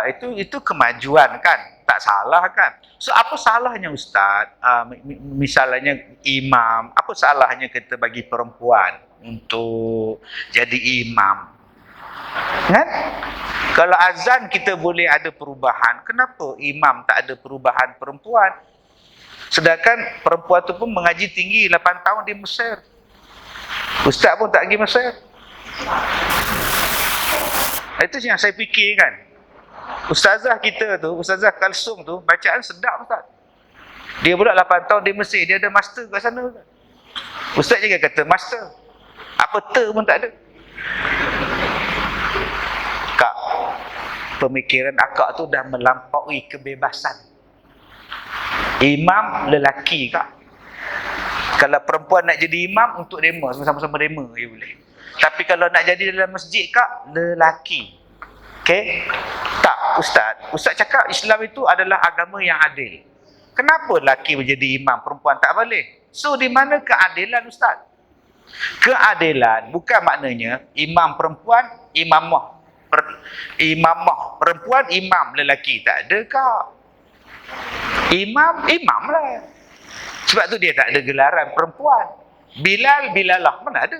Itu kemajuan kan? Tak salah kan? So apa salahnya Ustaz? Misalnya imam, apa salahnya kita bagi perempuan untuk jadi imam? Kan? Kalau azan kita boleh ada perubahan, kenapa imam tak ada perubahan perempuan? Sedangkan perempuan tu pun mengaji tinggi 8 tahun di Mesir. Ustaz pun tak pergi Mesir. Itu yang saya fikir kan. Ustazah kita tu, Ustazah Kalsum tu, bacaan sedap Ustaz. Dia pula 8 tahun di Mesir, dia ada master kat sana Ustaz. Ustaz juga kata master. Apa pun tak ada. Kak, pemikiran akak tu dah melampaui kebebasan. Imam lelaki kak. Kalau perempuan nak jadi imam untuk demo, sama-sama demo dia boleh. Tapi kalau nak jadi dalam masjid kak, lelaki. Okey? Tak, Ustaz cakap Islam itu adalah agama yang adil. Kenapa lelaki menjadi imam, perempuan tak boleh? So di mana keadilan Ustaz? Keadilan bukan maknanya imam perempuan, imamah perempuan, imam lelaki. Tak ada kak. Imam lah. Sebab tu dia tak ada gelaran perempuan. Bilal, bilalah. Mana ada?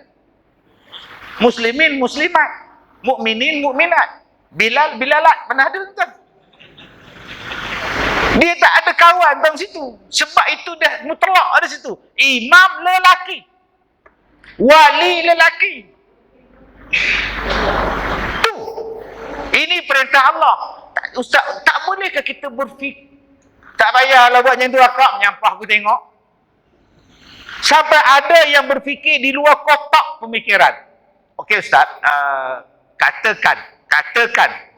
Muslimin, muslimat. Mukminin, mukminat. Bilal, bilalat. Mana ada tuan? Dia tak ada kawan dalam situ. Sebab itu dah mutlak ada situ. Imam lelaki. Wali lelaki. Tu. Ini perintah Allah. Ustaz, tak bolehkah kita berfikir? Tak payahlah buat macam tu akak, menyampah aku tengok. Sampai ada yang berfikir di luar kotak pemikiran. Okey Ustaz, katakan,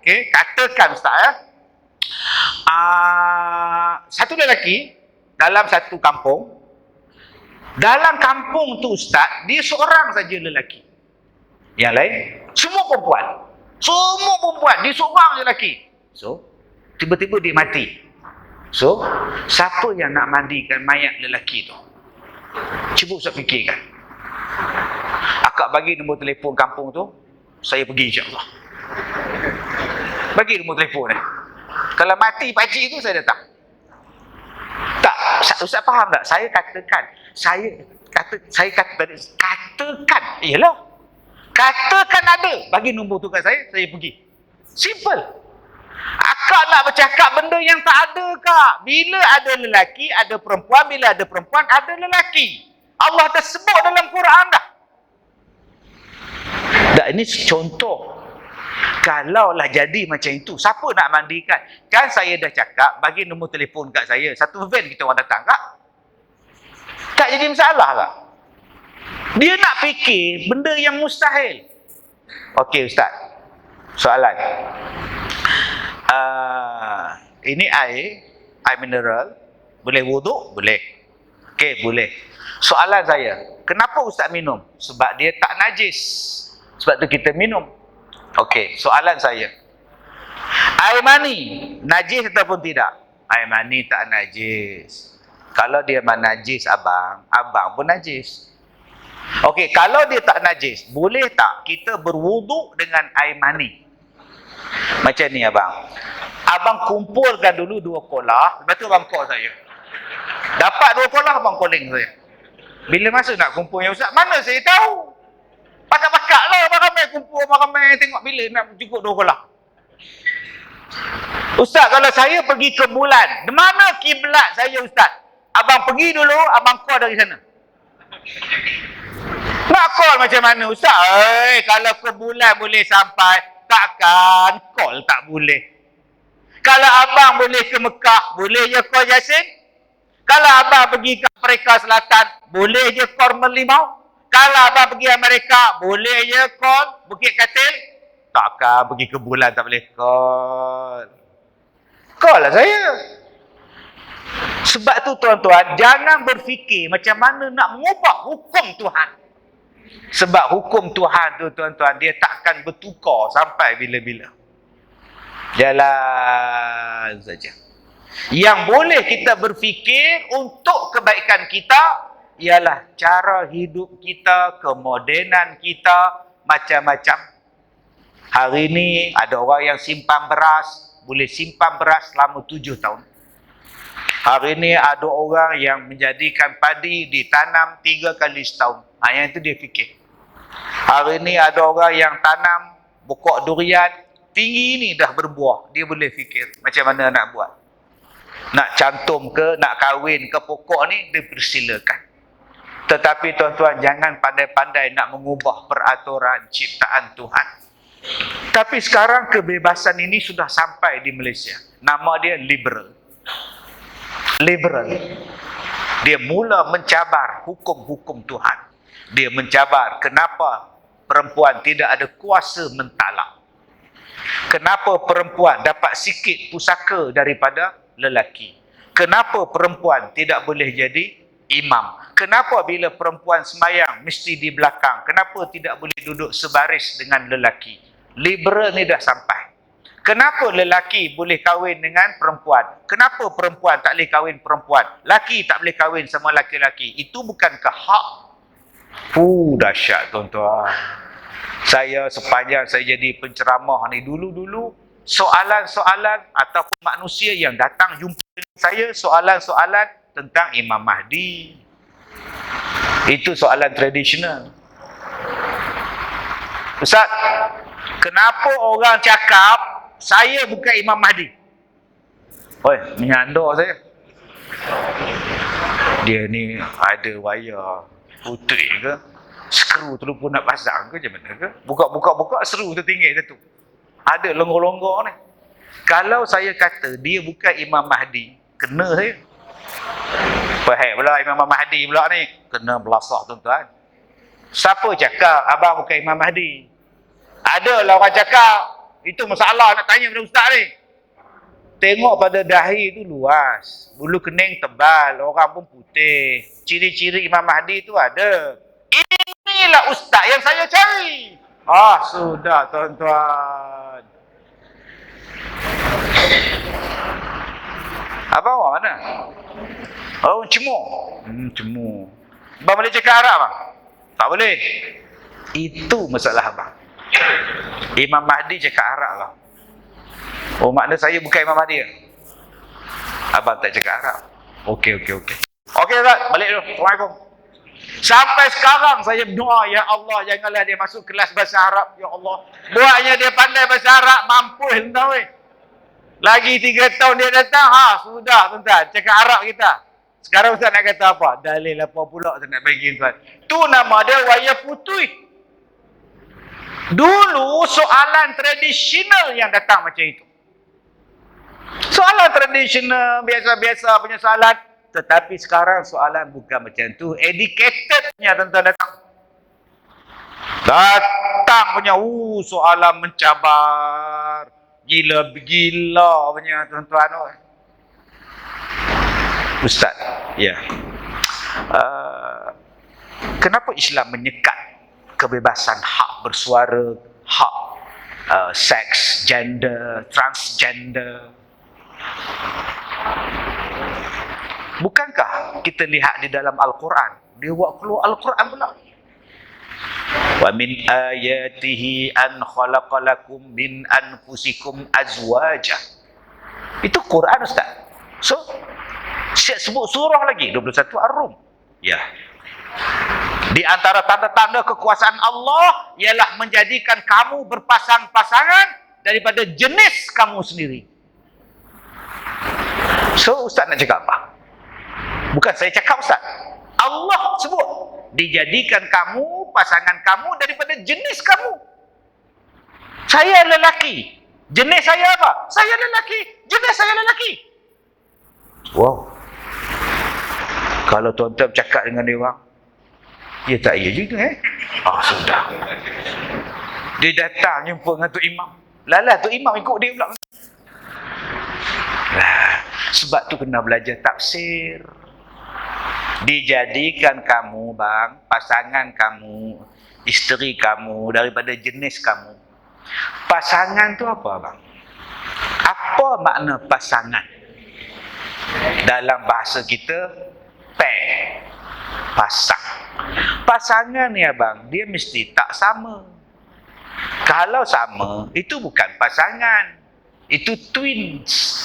okey, katakan Ustaz ya. Satu lelaki dalam satu kampung. Dalam kampung tu Ustaz, dia seorang saja lelaki. Yang lain semua perempuan. Semua perempuan, dia seorang je lelaki. So, tiba-tiba dia mati. So, siapa yang nak mandikan mayat lelaki tu? Cuba Ustaz fikirkan. Akak bagi nombor telefon kampung tu, saya pergi insya-Allah. Bagi nombor telefon ni. Kalau mati pakcik tu, saya datang. Tak, Ustaz faham tak? Saya katakan. Katakan. Iyalah. Katakan ada. Bagi nombor tu kat saya pergi. Simple. Akak nak bercakap benda yang tak ada, Kak. Bila ada lelaki, ada perempuan. Bila ada perempuan, ada lelaki. Allah dah sebut dalam Quran dah. Dan ini contoh. Kalaulah jadi macam itu, siapa nak mandikan? Kan saya dah cakap, bagi nombor telefon kat saya. Satu van kita orang datang, Kak. Tak jadi masalah, Kak. Dia nak fikir benda yang mustahil. Okey, Ustaz. Soalan. Ini air mineral. Boleh wuduk? Boleh. Okey, boleh. Soalan saya, kenapa Ustaz minum? Sebab dia tak najis. Sebab tu kita minum. Okey, soalan saya. Air mani, najis ataupun tidak? Air mani tak najis. Kalau dia najis abang pun najis. Okey, kalau dia tak najis, boleh tak kita berwuduk dengan air mani? Macam ni abang. Abang kumpulkan dulu 2 kolah, lepas tu abang call saya. Dapat 2 kolah, abang calling saya. Bila masa nak kumpulnya Ustaz? Mana saya tahu? Pakak-pakak lah abang ramai kumpul, abang ramai tengok bila nak cukup 2 kolah. Ustaz, kalau saya pergi ke bulan, di mana kiblat saya Ustaz? Abang pergi dulu, abang call dari sana. Nak call macam mana Ustaz? Kalau ke bulan boleh sampai, takkan call tak boleh. Kalau abang boleh ke Mekah, boleh je call Yasin? Kalau abang pergi ke Afrika Selatan, boleh je call Merlimau? Kalau abang pergi Amerika, boleh je call Bukit Katil? Takkan pergi ke bulan tak boleh call. Call lah saya. Sebab tu tuan-tuan, jangan berfikir macam mana nak mengubah hukum Tuhan. Sebab hukum Tuhan tu tuan-tuan, dia takkan bertukar sampai bila-bila. Jalan saja. Yang boleh kita berfikir untuk kebaikan kita ialah cara hidup kita, kemodenan kita, macam-macam. Hari ini ada orang yang simpan beras, boleh simpan beras selama 7 tahun. Hari ini ada orang yang menjadikan padi ditanam 3 kali setahun. Yang itu dia fikir. Hari ini ada orang yang tanam pokok durian, tinggi ni dah berbuah. Dia boleh fikir macam mana nak buat. Nak cantum ke, nak kahwin ke pokok ni, dia persilakan. Tetapi tuan-tuan, jangan pandai-pandai nak mengubah peraturan ciptaan Tuhan. Tapi sekarang kebebasan ini sudah sampai di Malaysia. Nama dia liberal. Liberal. Dia mula mencabar hukum-hukum Tuhan. Dia mencabar kenapa perempuan tidak ada kuasa mentalak. Kenapa perempuan dapat sikit pusaka daripada lelaki. Kenapa perempuan tidak boleh jadi imam. Kenapa bila perempuan sembahyang mesti di belakang? Kenapa tidak boleh duduk sebaris dengan lelaki? Liberal ni dah sampai. Kenapa lelaki boleh kahwin dengan perempuan? Kenapa perempuan tak boleh kahwin perempuan? Laki tak boleh kahwin sama laki-laki. Itu bukankah hak? Dahsyat tuan-tuan. Saya sepanjang saya jadi penceramah ni dulu-dulu, soalan-soalan ataupun manusia yang datang jumpa saya, soalan-soalan tentang Imam Mahdi. Itu soalan tradisional. Ustaz, kenapa orang cakap saya bukan Imam Mahdi? Oi, menyandar saya. Dia ni ada wayar putih ke? Skru terlupa nak pasang ke macam mana ke? Buka, seru tertinggi satu. Ada longgor-longgor ni. Kalau saya kata dia bukan Imam Mahdi, kena saya. Faham pula Imam Mahdi pula ni. Kena belasah tuan-tuan. Siapa cakap abang bukan Imam Mahdi? Adalah orang cakap. Itu masalah nak tanya pada ustaz ni. Tengok pada dahi tu luas. Bulu kening tebal. Orang pun putih. Ciri-ciri Imam Mahdi tu ada. Inilah ustaz yang saya cari. Sudah tuan-tuan. Abang orang mana? Oh, Cemur. Cemur. Abang boleh cakap Arab bang? Tak boleh. Itu masalah abang. Imam Mahdi cakap Arab bang. Oh, makna saya bukan Imam Mahdi ke? Abang tak cakap Arab. Okey, Ustaz, balik dulu. Assalamualaikum. Sampai sekarang saya berdoa, ya Allah, janganlah dia masuk kelas bahasa Arab, ya Allah. Buatnya dia pandai bahasa Arab, mampus entah weh. Lagi 3 tahun dia datang, sudah tuan-tuan, cakap Arab kita. Sekarang Ustaz nak kata apa? Dalil apa pula Ustaz nak bagi tuan. Tu nama dia wayar putih. Dulu soalan tradisional yang datang macam itu. Soalan tradisional, biasa-biasa punya soalan. Tetapi sekarang soalan bukan macam tu. Educatednya tuan-tuan datang. Datang punya, soalan mencabar. Gila-gila punya tuan-tuan. Ustaz, ya. Kenapa Islam menyekat kebebasan hak bersuara, hak seks, gender, transgender? Bukankah kita lihat di dalam Al-Quran? Dia buat keluar Al-Quran pula. Wa min ayatihi an khalaqalakum min anfusikum azwaja. Itu Quran Ustaz. So, siap sebut surah lagi 21 Ar-Rum. Ya. Di antara tanda-tanda kekuasaan Allah ialah menjadikan kamu berpasang-pasangan daripada jenis kamu sendiri. So, Ustaz nak cakap apa? Bukan saya cakap Ustaz. Allah sebut. Dijadikan kamu, pasangan kamu daripada jenis kamu. Saya lelaki. Jenis saya apa? Saya lelaki. Jenis saya lelaki. Wow. Kalau tuan-tuan bercakap dengan dia orang, ya tak iya juga sudah. Dia datang jumpa dengan Tok Imam. Lala Tok Imam ikut dia pula. Sebab tu kena belajar tafsir. Dijadikan kamu bang, pasangan kamu, isteri kamu daripada jenis kamu. Pasangan tu apa bang? Apa makna pasangan? Dalam bahasa kita, pair, pasang. Pasangan ni abang, dia mesti tak sama. Kalau sama, itu bukan pasangan. Itu twins.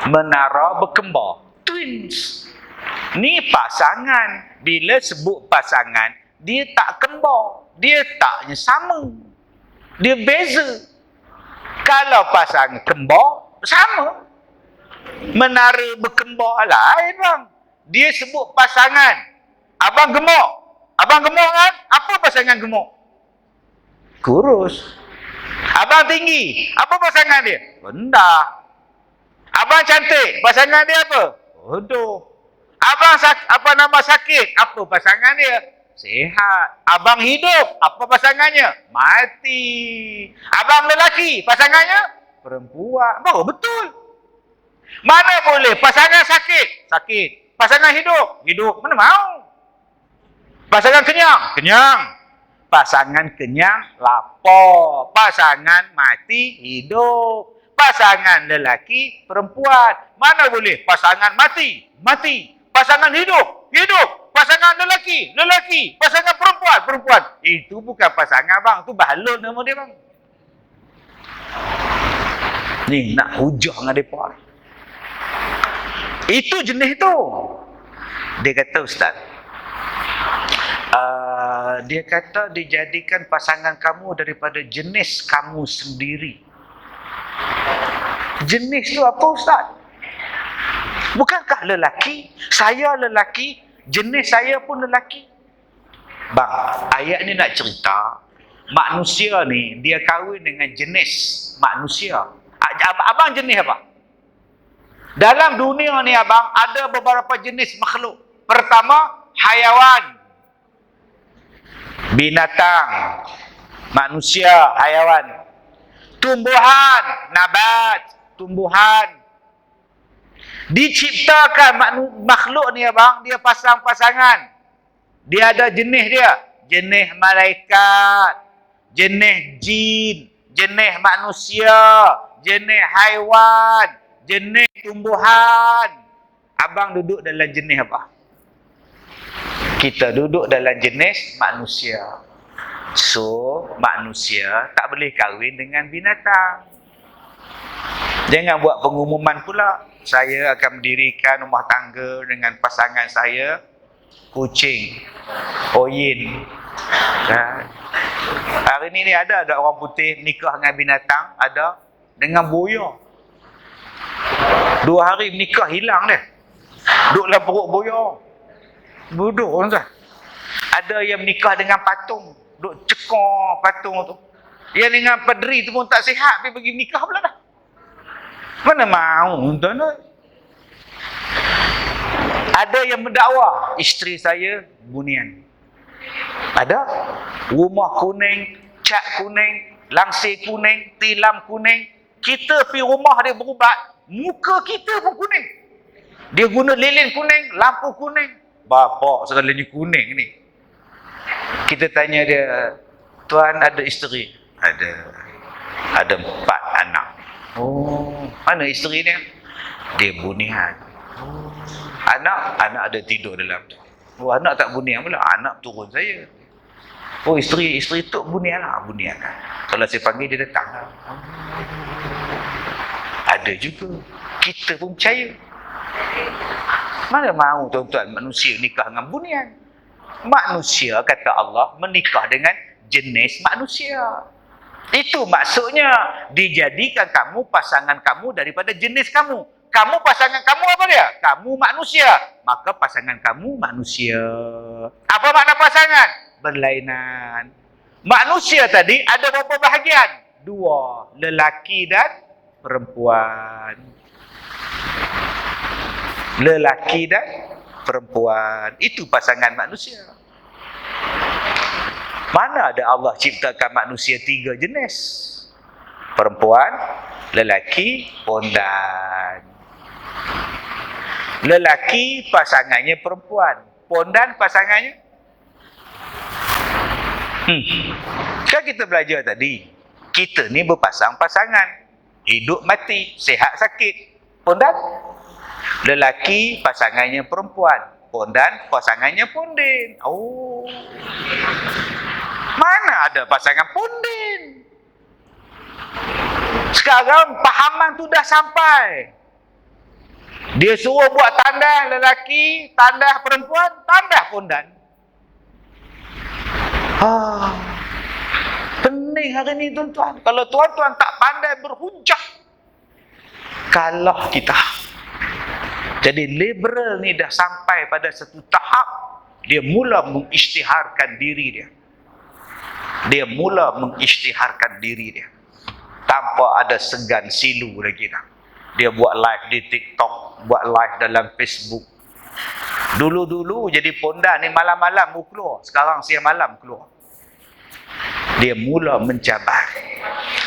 Menara berkembar. Twins. Ni pasangan. Bila sebut pasangan, dia tak kembar. Dia taknya sama. Dia beza. Kalau pasangan kembar, sama. Menara berkembar lain bang. Dia sebut pasangan. Abang gemuk. Abang gemuk kan? Apa pasangan gemuk? Kurus. Abang tinggi. Apa pasangan dia? Rendah. Abang cantik. Pasangan dia apa? Bodoh. Abang sakit? Apa pasangan dia? Sihat. Abang hidup? Apa pasangannya? Mati. Abang lelaki? Pasangannya? Perempuan. Oh, betul. Mana boleh pasangan sakit? Sakit. Pasangan hidup? Hidup. Mana mau? Pasangan kenyang? Kenyang. Pasangan kenyang, lapar. Pasangan mati, hidup. Pasangan lelaki, perempuan. Mana boleh? Pasangan mati, mati. Pasangan hidup, hidup. Pasangan lelaki, lelaki. Pasangan perempuan, perempuan. Itu bukan pasangan bang. Itu balon nama dia bang. Ni nak hujah dengan mereka. Itu jenis tu. Dia kata Ustaz, dia kata dijadikan pasangan kamu daripada jenis kamu sendiri. Jenis tu apa Ustaz? Bukankah lelaki? Saya lelaki, jenis saya pun lelaki. Bang, ayat ni nak cerita manusia ni dia kahwin dengan jenis manusia. Abang jenis apa? Dalam dunia ni abang ada beberapa jenis makhluk. Pertama, hayawan. Binatang, manusia, hayawan. Tumbuhan, nabat, tumbuhan. Diciptakan makhluk ni abang, dia pasang-pasangan. Dia ada jenis dia. Jenis malaikat, jenis jin, jenis manusia, jenis haiwan, jenis tumbuhan. Abang duduk dalam jenis apa? Kita duduk dalam jenis manusia. So, manusia tak boleh kahwin dengan binatang. Jangan buat pengumuman pula. Saya akan mendirikan rumah tangga dengan pasangan saya, kucing, oyin. Hari ni ada orang putih nikah dengan binatang, ada dengan buaya. 2 hari menikah hilang dia. Duduk dalam perut buaya. Bodoh orang tu. Ada yang menikah dengan patung, duduk cekor patung tu. Yang dengan padri tu pun tak sihat, pergi menikah pula dah. Mana mau tuan? Ada yang mendakwa, isteri saya bunian. Ada rumah kuning, cat kuning, langsir kuning, tilam kuning. Kita pergi rumah dia berubat, muka kita pun kuning. Dia guna lilin kuning, lampu kuning. Bapak segalanya kuning ni. Kita tanya dia, tuan ada isteri? Ada. Ada 4 anak. Oh, mana isteri dia? Dia bunian. Anak ada tidur dalam tu. Oh, anak tak bunian pula. Anak turun saya. Oh, isteri tu bunian lah. Bunian lah. Kalau saya panggil dia datang lah. Ada juga. Kita pun percaya. Mana mahu tuan-tuan manusia nikah dengan bunian? Manusia, kata Allah, menikah dengan jenis manusia. Itu maksudnya, dijadikan kamu pasangan kamu daripada jenis kamu. Kamu pasangan kamu apa dia? Kamu manusia. Maka pasangan kamu manusia. Apa makna pasangan? Berlainan. Manusia tadi ada berapa bahagian? 2. Lelaki dan perempuan. Lelaki dan perempuan. Itu pasangan manusia. Mana ada Allah ciptakan manusia 3 jenis? Perempuan, lelaki, pondan. Lelaki pasangannya perempuan. Pondan pasangannya? Kan kita belajar tadi. Kita ni berpasang-pasangan. Hidup mati, sihat sakit. Pondan? Lelaki pasangannya perempuan. Pondan pasangannya pondin. Oh. Mana ada pasangan pondin? Sekarang pahaman tu dah sampai. Dia suruh buat tandas lelaki, tandas perempuan, tandas pondan. Pening hari ni tuan-tuan. Kalau tuan-tuan tak pandai berhujah, kalah kita. Jadi liberal ni dah sampai pada satu tahap, dia mula mengisytiharkan diri dia. Dia mula mengisytiharkan diri dia. Tanpa ada segan silu lagi dah. Dia buat live di TikTok, buat live dalam Facebook. Dulu-dulu jadi pondan ni malam-malam keluar. Sekarang siang malam keluar. Dia mula mencabar.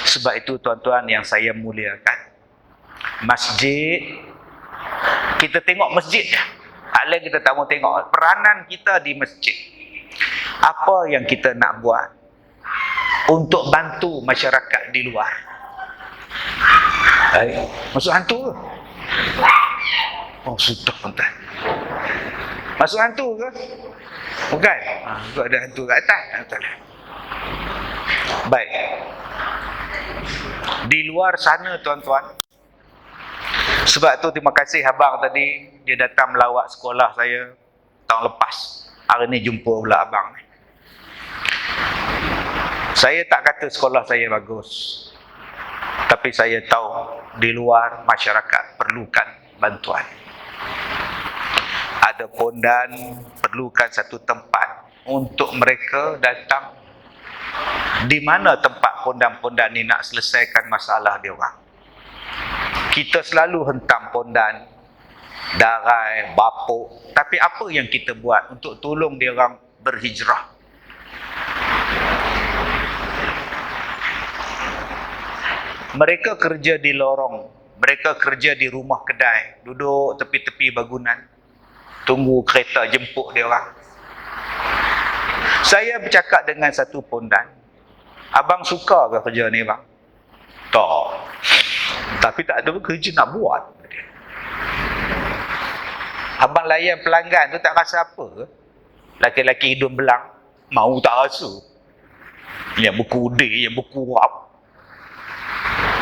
Sebab itu tuan-tuan yang saya muliakan, masjid, kita tengok masjid. Hal lain kita tak mau tengok peranan kita di masjid. Apa yang kita nak buat untuk bantu masyarakat di luar? Masuk hantu ke? Oh, sudah tuan-tuan. Masuk hantu ke? Bukan. Itu ada hantu kat atas. Baik. Di luar sana tuan-tuan. Sebab tu terima kasih abang tadi. Dia datang melawat sekolah saya tahun lepas. Hari ni jumpa pula abang ni. Saya tak kata sekolah saya bagus. Tapi saya tahu di luar masyarakat perlukan bantuan. Ada pondan perlukan satu tempat untuk mereka datang. Di mana tempat pondan-pondan ni nak selesaikan masalah dia orang? Kita selalu hentam pondan, darai, bapuk. Tapi apa yang kita buat untuk tolong dia orang berhijrah? Mereka kerja di lorong, mereka kerja di rumah kedai, duduk tepi-tepi bangunan, tunggu kereta jemput dia orang. Saya bercakap dengan satu pondan, abang suka ke kerja ni bang? Tak. Tapi tak ada kerja nak buat. Abang layan pelanggan tu tak rasa apa ke? Laki-laki hidung belang, mau tak rasa. Yang berkudih, yang berkurap.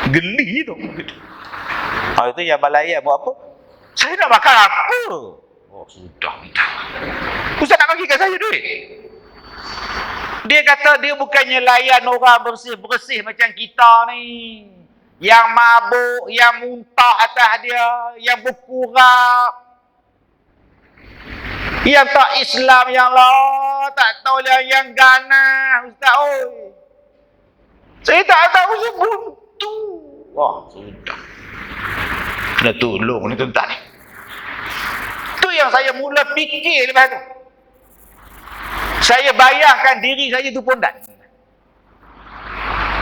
Geli tu. Hari tu yang abang layan buat apa? Saya nak makan apa? Oh sudah. Ustaz nak bagi kat saya duit. Dia kata dia bukannya layan orang bersih-bersih macam kita ni. Yang mabuk, yang muntah atas dia, yang berkurap. Yang tak Islam, yang lah, tak tahu yang ganas. Ustaz, oi. Saya tak tahu sebuntu. Wah, sudah. Kena tolong ni tuan-tuan ni. Tu yang saya mula fikir lepas tu. Saya bayangkan diri saya tu pondan.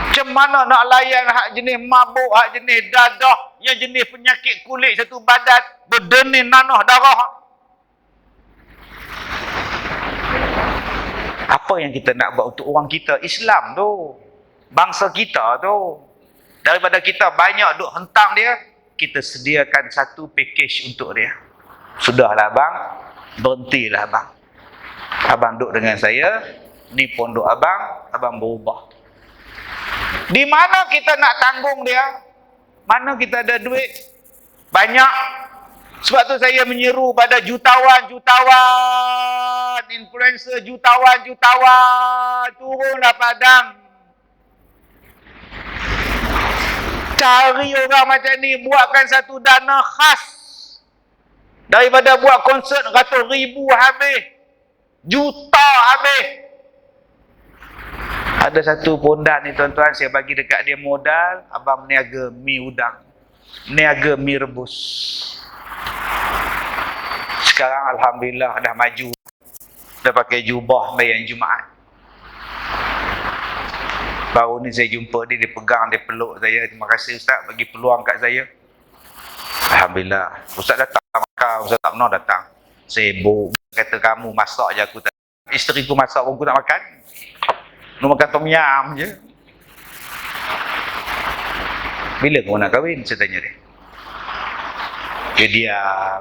Macam mana nak layan hak jenis mabuk, hak jenis dadah, yang jenis penyakit kulit satu badan, berdenih nanah darah. Apa yang kita nak buat untuk orang kita? Islam tu. Bangsa kita tu. Daripada kita banyak duk hentang dia, kita sediakan satu package untuk dia. Sudahlah bang, berhentilah bang. Abang duduk dengan saya, ni pondok abang, abang berubah. Di mana kita nak tanggung dia? Mana kita ada duit? Banyak. Sebab tu saya menyeru pada jutawan-jutawan, influencer jutawan-jutawan, turunlah padang. Cari orang macam ni, buatkan satu dana khas. Daripada buat konsert ratus ribu habis. Juta habis. Ada satu pondan ni tuan-tuan, saya bagi dekat dia modal, abang meniaga mi udang, meniaga mi rebus. Sekarang alhamdulillah dah maju, dah pakai jubah bayan Jumaat. Baru ni saya jumpa dia, dia pegang, dia peluk saya. Terima kasih Ustaz bagi peluang kat saya. Alhamdulillah. Ustaz datang makan, Ustaz tak pernah datang. Sibuk. Kata kamu masak je aku tak. Isteri ku masak pun aku tak makan. Nak makan tom yam je. Bila kau nak kahwin? Saya tanya dia. Dia diam.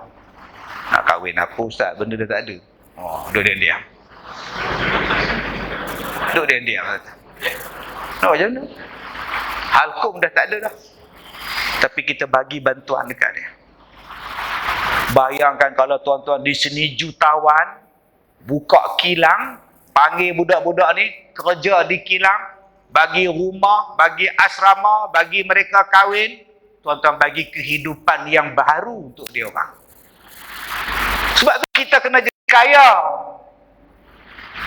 Nak kahwin apa Ustaz? Benda dah tak ada. Oh, duduk diam. Duduk diam. Nak macam mana? Halkum dah tak ada dah. Tapi kita bagi bantuan dekat dia. Bayangkan kalau tuan-tuan di sini jutawan, buka kilang, panggil budak-budak ni, kerja di kilang, bagi rumah, bagi asrama, bagi mereka kahwin, tuan-tuan bagi kehidupan yang baru untuk dia orang. Sebab tu kita kena jadi kaya.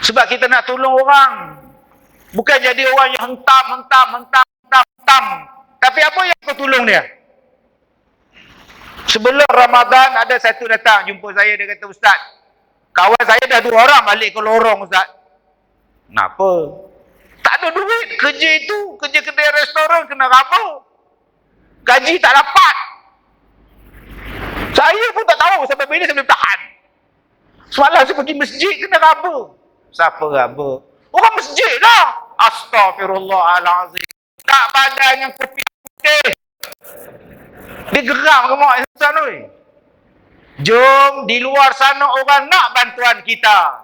Sebab kita nak tolong orang. Bukan jadi orang yang hentam. Tapi apa yang kau tolong dia? Sebelum Ramadan ada satu datang jumpa saya, dia kata, Ustaz, kawan saya dah 2 orang balik ke lorong Ustaz. Kenapa? Tak ada duit. Kerja itu, kerja kedai restoran kena raba. Gaji tak dapat. Saya pun tak tahu sampai bila saya boleh tahan. Semalam saya pergi masjid kena raba. Siapa raba? Orang masjid lah. Astaghfirullahalazim. Tak badan yang kopi putih. Dia geram ke mak Hasan oi. Jom di luar sana orang nak bantuan kita.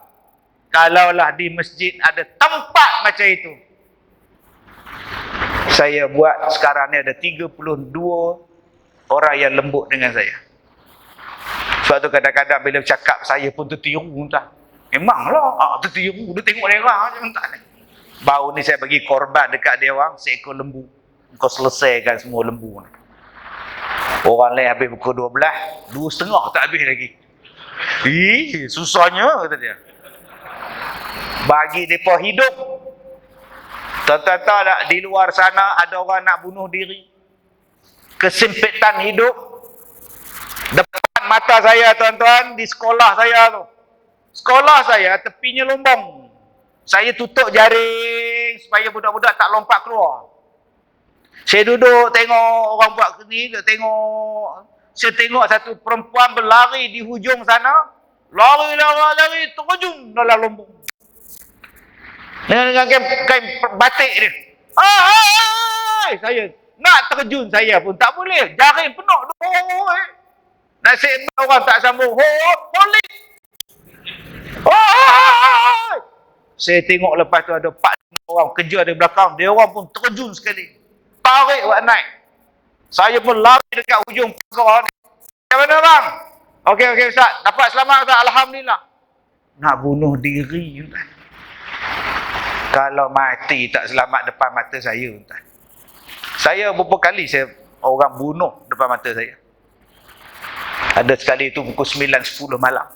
Kalaulah di masjid ada tempat macam itu. Saya buat sekarang ni ada 32 orang yang lembut dengan saya. Sebab tu kadang-kadang bila cakap saya pun tertiru entah. Memanglah tertiru, dia tengok dia orang macam entah ni. Baru ni saya bagi korban dekat dia orang seekor lembu. Kau selesaikan semua lembu ni. Orang lain habis pukul 12, 2.30 tak habis lagi. Susahnya kata dia. Bagi mereka hidup. Tuan-tuan tahu tak, di luar sana ada orang nak bunuh diri. Kesempitan hidup. Depan mata saya tuan-tuan, di sekolah saya tu. Sekolah saya tepinya lombong. Saya tutup jaring supaya budak-budak tak lompat keluar. Saya duduk tengok orang buat ni, saya tengok satu perempuan berlari di hujung sana. Lari, terjun dalam lombong. Dengan kain batik dia. Saya nak terjun saya pun tak boleh. Jaring penuh. Nasib orang tak sambung. Holik. Saya tengok lepas tu ada 4 orang kerja di belakang. Dia orang pun terjun sekali. Tarik buat naik. Saya pun lari dekat hujung pagar ni. Macam mana bang? Okey Ustaz. Dapat selamat Ustaz. Alhamdulillah. Nak bunuh diri Ustaz. Kalau mati tak selamat depan mata saya Ustaz. Saya beberapa kali orang bunuh depan mata saya. Ada sekali tu pukul 9-10 malam.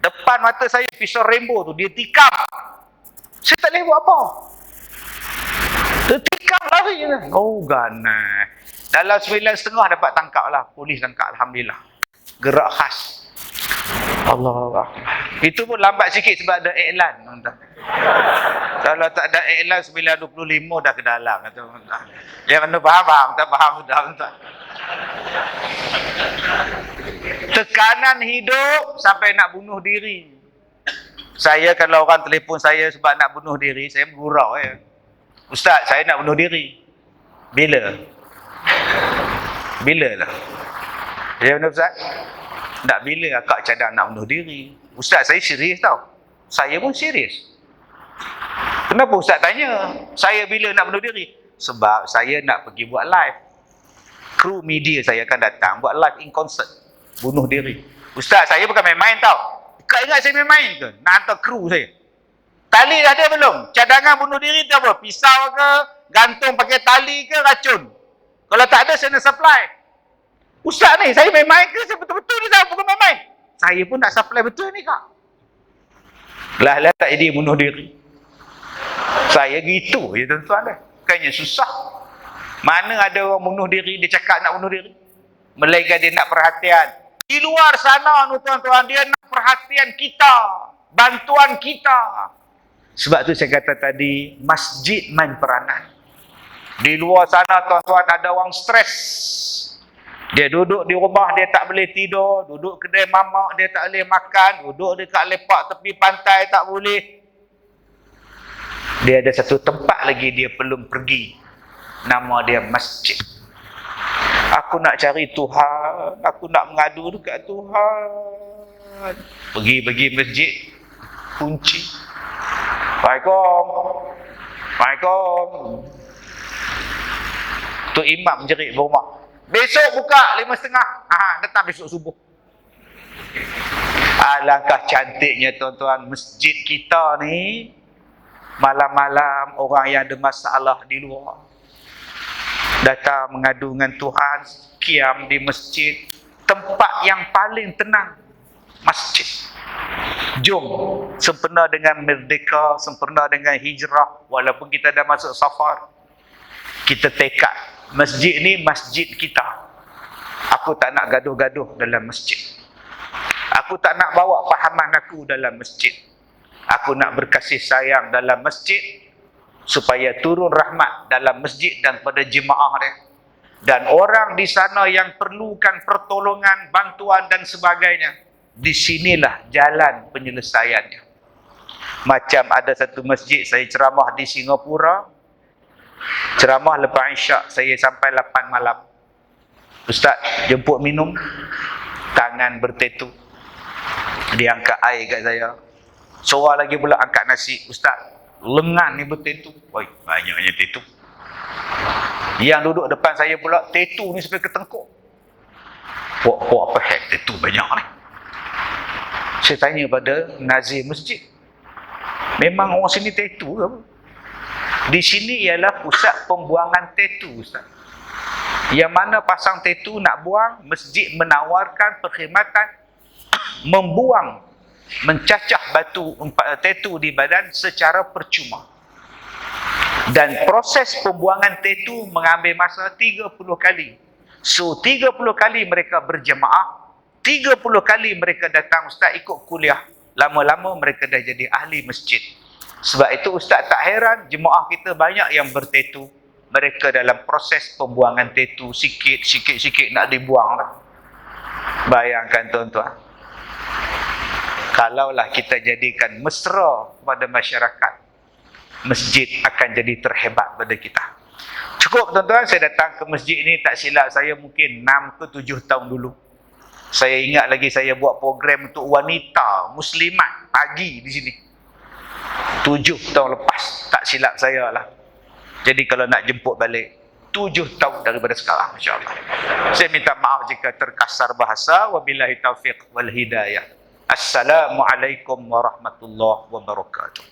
Depan mata saya pisau rainbow tu dia tikam. Saya tak boleh buat apa. Tertikam lari je. Ganas. Dalam 9.30 dapat tangkap lah. Polis tangkap. Alhamdulillah. Gerak khas. Allah. Itu pun lambat sikit sebab ada iklan. Kalau tak ada iklan 9.25 dah ke dalam. Yang mana faham? Tak faham sudah. Tekanan hidup sampai nak bunuh diri. Saya kalau orang telefon saya sebab nak bunuh diri, saya bergurau Ustaz, saya nak bunuh diri. Bila? Bila lah? Ya benar Ustaz? Tak bila akak cadang nak bunuh diri. Ustaz, saya serius tau. Saya pun serius. Kenapa Ustaz tanya? Saya bila nak bunuh diri? Sebab saya nak pergi buat live. Kru media saya akan datang buat live in concert. Bunuh diri. Ustaz, saya bukan main-main tau. Kau ingat saya main-main ke? Nak hantar kru saya. Tali dah ada belum? Cadangan bunuh diri tu apa? Pisau ke? Gantung pakai tali ke? Racun? Kalau tak ada, saya nak supply. Ustaz ni, saya main-main ke? Saya betul-betul ni saya bukan main-main. Saya pun nak supply betul ni kak. Lah tak jadi bunuh diri. Saya gitu ya tuan-tuan dah. Bukannya susah. Mana ada orang bunuh diri, dia cakap nak bunuh diri. Melainkan dia nak perhatian. Di luar sana tuan-tuan, dia nak perhatian kita. Bantuan kita. Sebab tu saya kata tadi, masjid main peranan. Di luar sana tuan-tuan ada orang stres. Dia duduk di rumah, dia tak boleh tidur. Duduk kedai mamak, dia tak boleh makan. Duduk dekat lepak tepi pantai, tak boleh. Dia ada satu tempat lagi dia belum pergi. Nama dia masjid. Aku nak cari Tuhan. Aku nak mengadu dekat Tuhan. Pergi masjid. Kunci. Waalaikumsalam. Tu imam jerit rumah. Besok buka 5.30. Datang besok subuh. Alangkah cantiknya tuan-tuan masjid kita ni. Malam-malam orang yang ada masalah di luar datang mengadu dengan Tuhan, kiam di masjid, tempat yang paling tenang, masjid. Jom, sempena dengan merdeka, sempena dengan hijrah, walaupun kita dah masuk safar, kita tekad, masjid ni masjid kita. Aku tak nak gaduh-gaduh dalam masjid. Aku tak nak bawa fahaman aku dalam masjid. Aku nak berkasih sayang dalam masjid, supaya turun rahmat dalam masjid dan pada jemaah dia. Dan orang di sana yang perlukan pertolongan, bantuan dan sebagainya, di sinilah jalan penyelesaiannya. Macam ada satu masjid, saya ceramah di Singapura. Ceramah lepas Isyak, saya sampai 8 malam. Ustaz jemput minum, tangan bertetu. Dia angkat air kat saya. Seorang lagi pula angkat nasi. Ustaz, lengan ni bertetu. Oi, banyaknya tetu. Yang duduk depan saya pula, tetu ni sampai ke tengkuk. Apa hak tetu banyak ni? Saya tanya pada nazir masjid. Memang orang sini tetu ke apa? Di sini ialah pusat pembuangan tetu Ustaz. Yang mana pasang tatu nak buang, masjid menawarkan perkhidmatan membuang, mencacah batu tatu di badan secara percuma. Dan proses pembuangan tatu mengambil masa 30 kali. So 30 kali mereka berjemaah, 30 kali mereka datang ustaz ikut kuliah. Lama-lama mereka dah jadi ahli masjid. Sebab itu ustaz tak heran jemaah kita banyak yang bertatu. Mereka dalam proses pembuangan tatu sikit-sikit nak dibuang lah. Bayangkan tuan-tuan. Kalaulah kita jadikan mesra pada masyarakat, masjid akan jadi terhebat pada kita. Cukup tuan-tuan, saya datang ke masjid ni tak silap saya mungkin 6 ke 7 tahun dulu. Saya ingat lagi saya buat program untuk wanita muslimat pagi di sini. 7 tahun lepas, tak silap saya lah. Jadi kalau nak jemput balik 7 tahun daripada sekarang, insya-Allah. Saya minta maaf jika terkasar bahasa. Wabillahi taufiq wal hidayah. Assalamualaikum warahmatullahi wabarakatuh.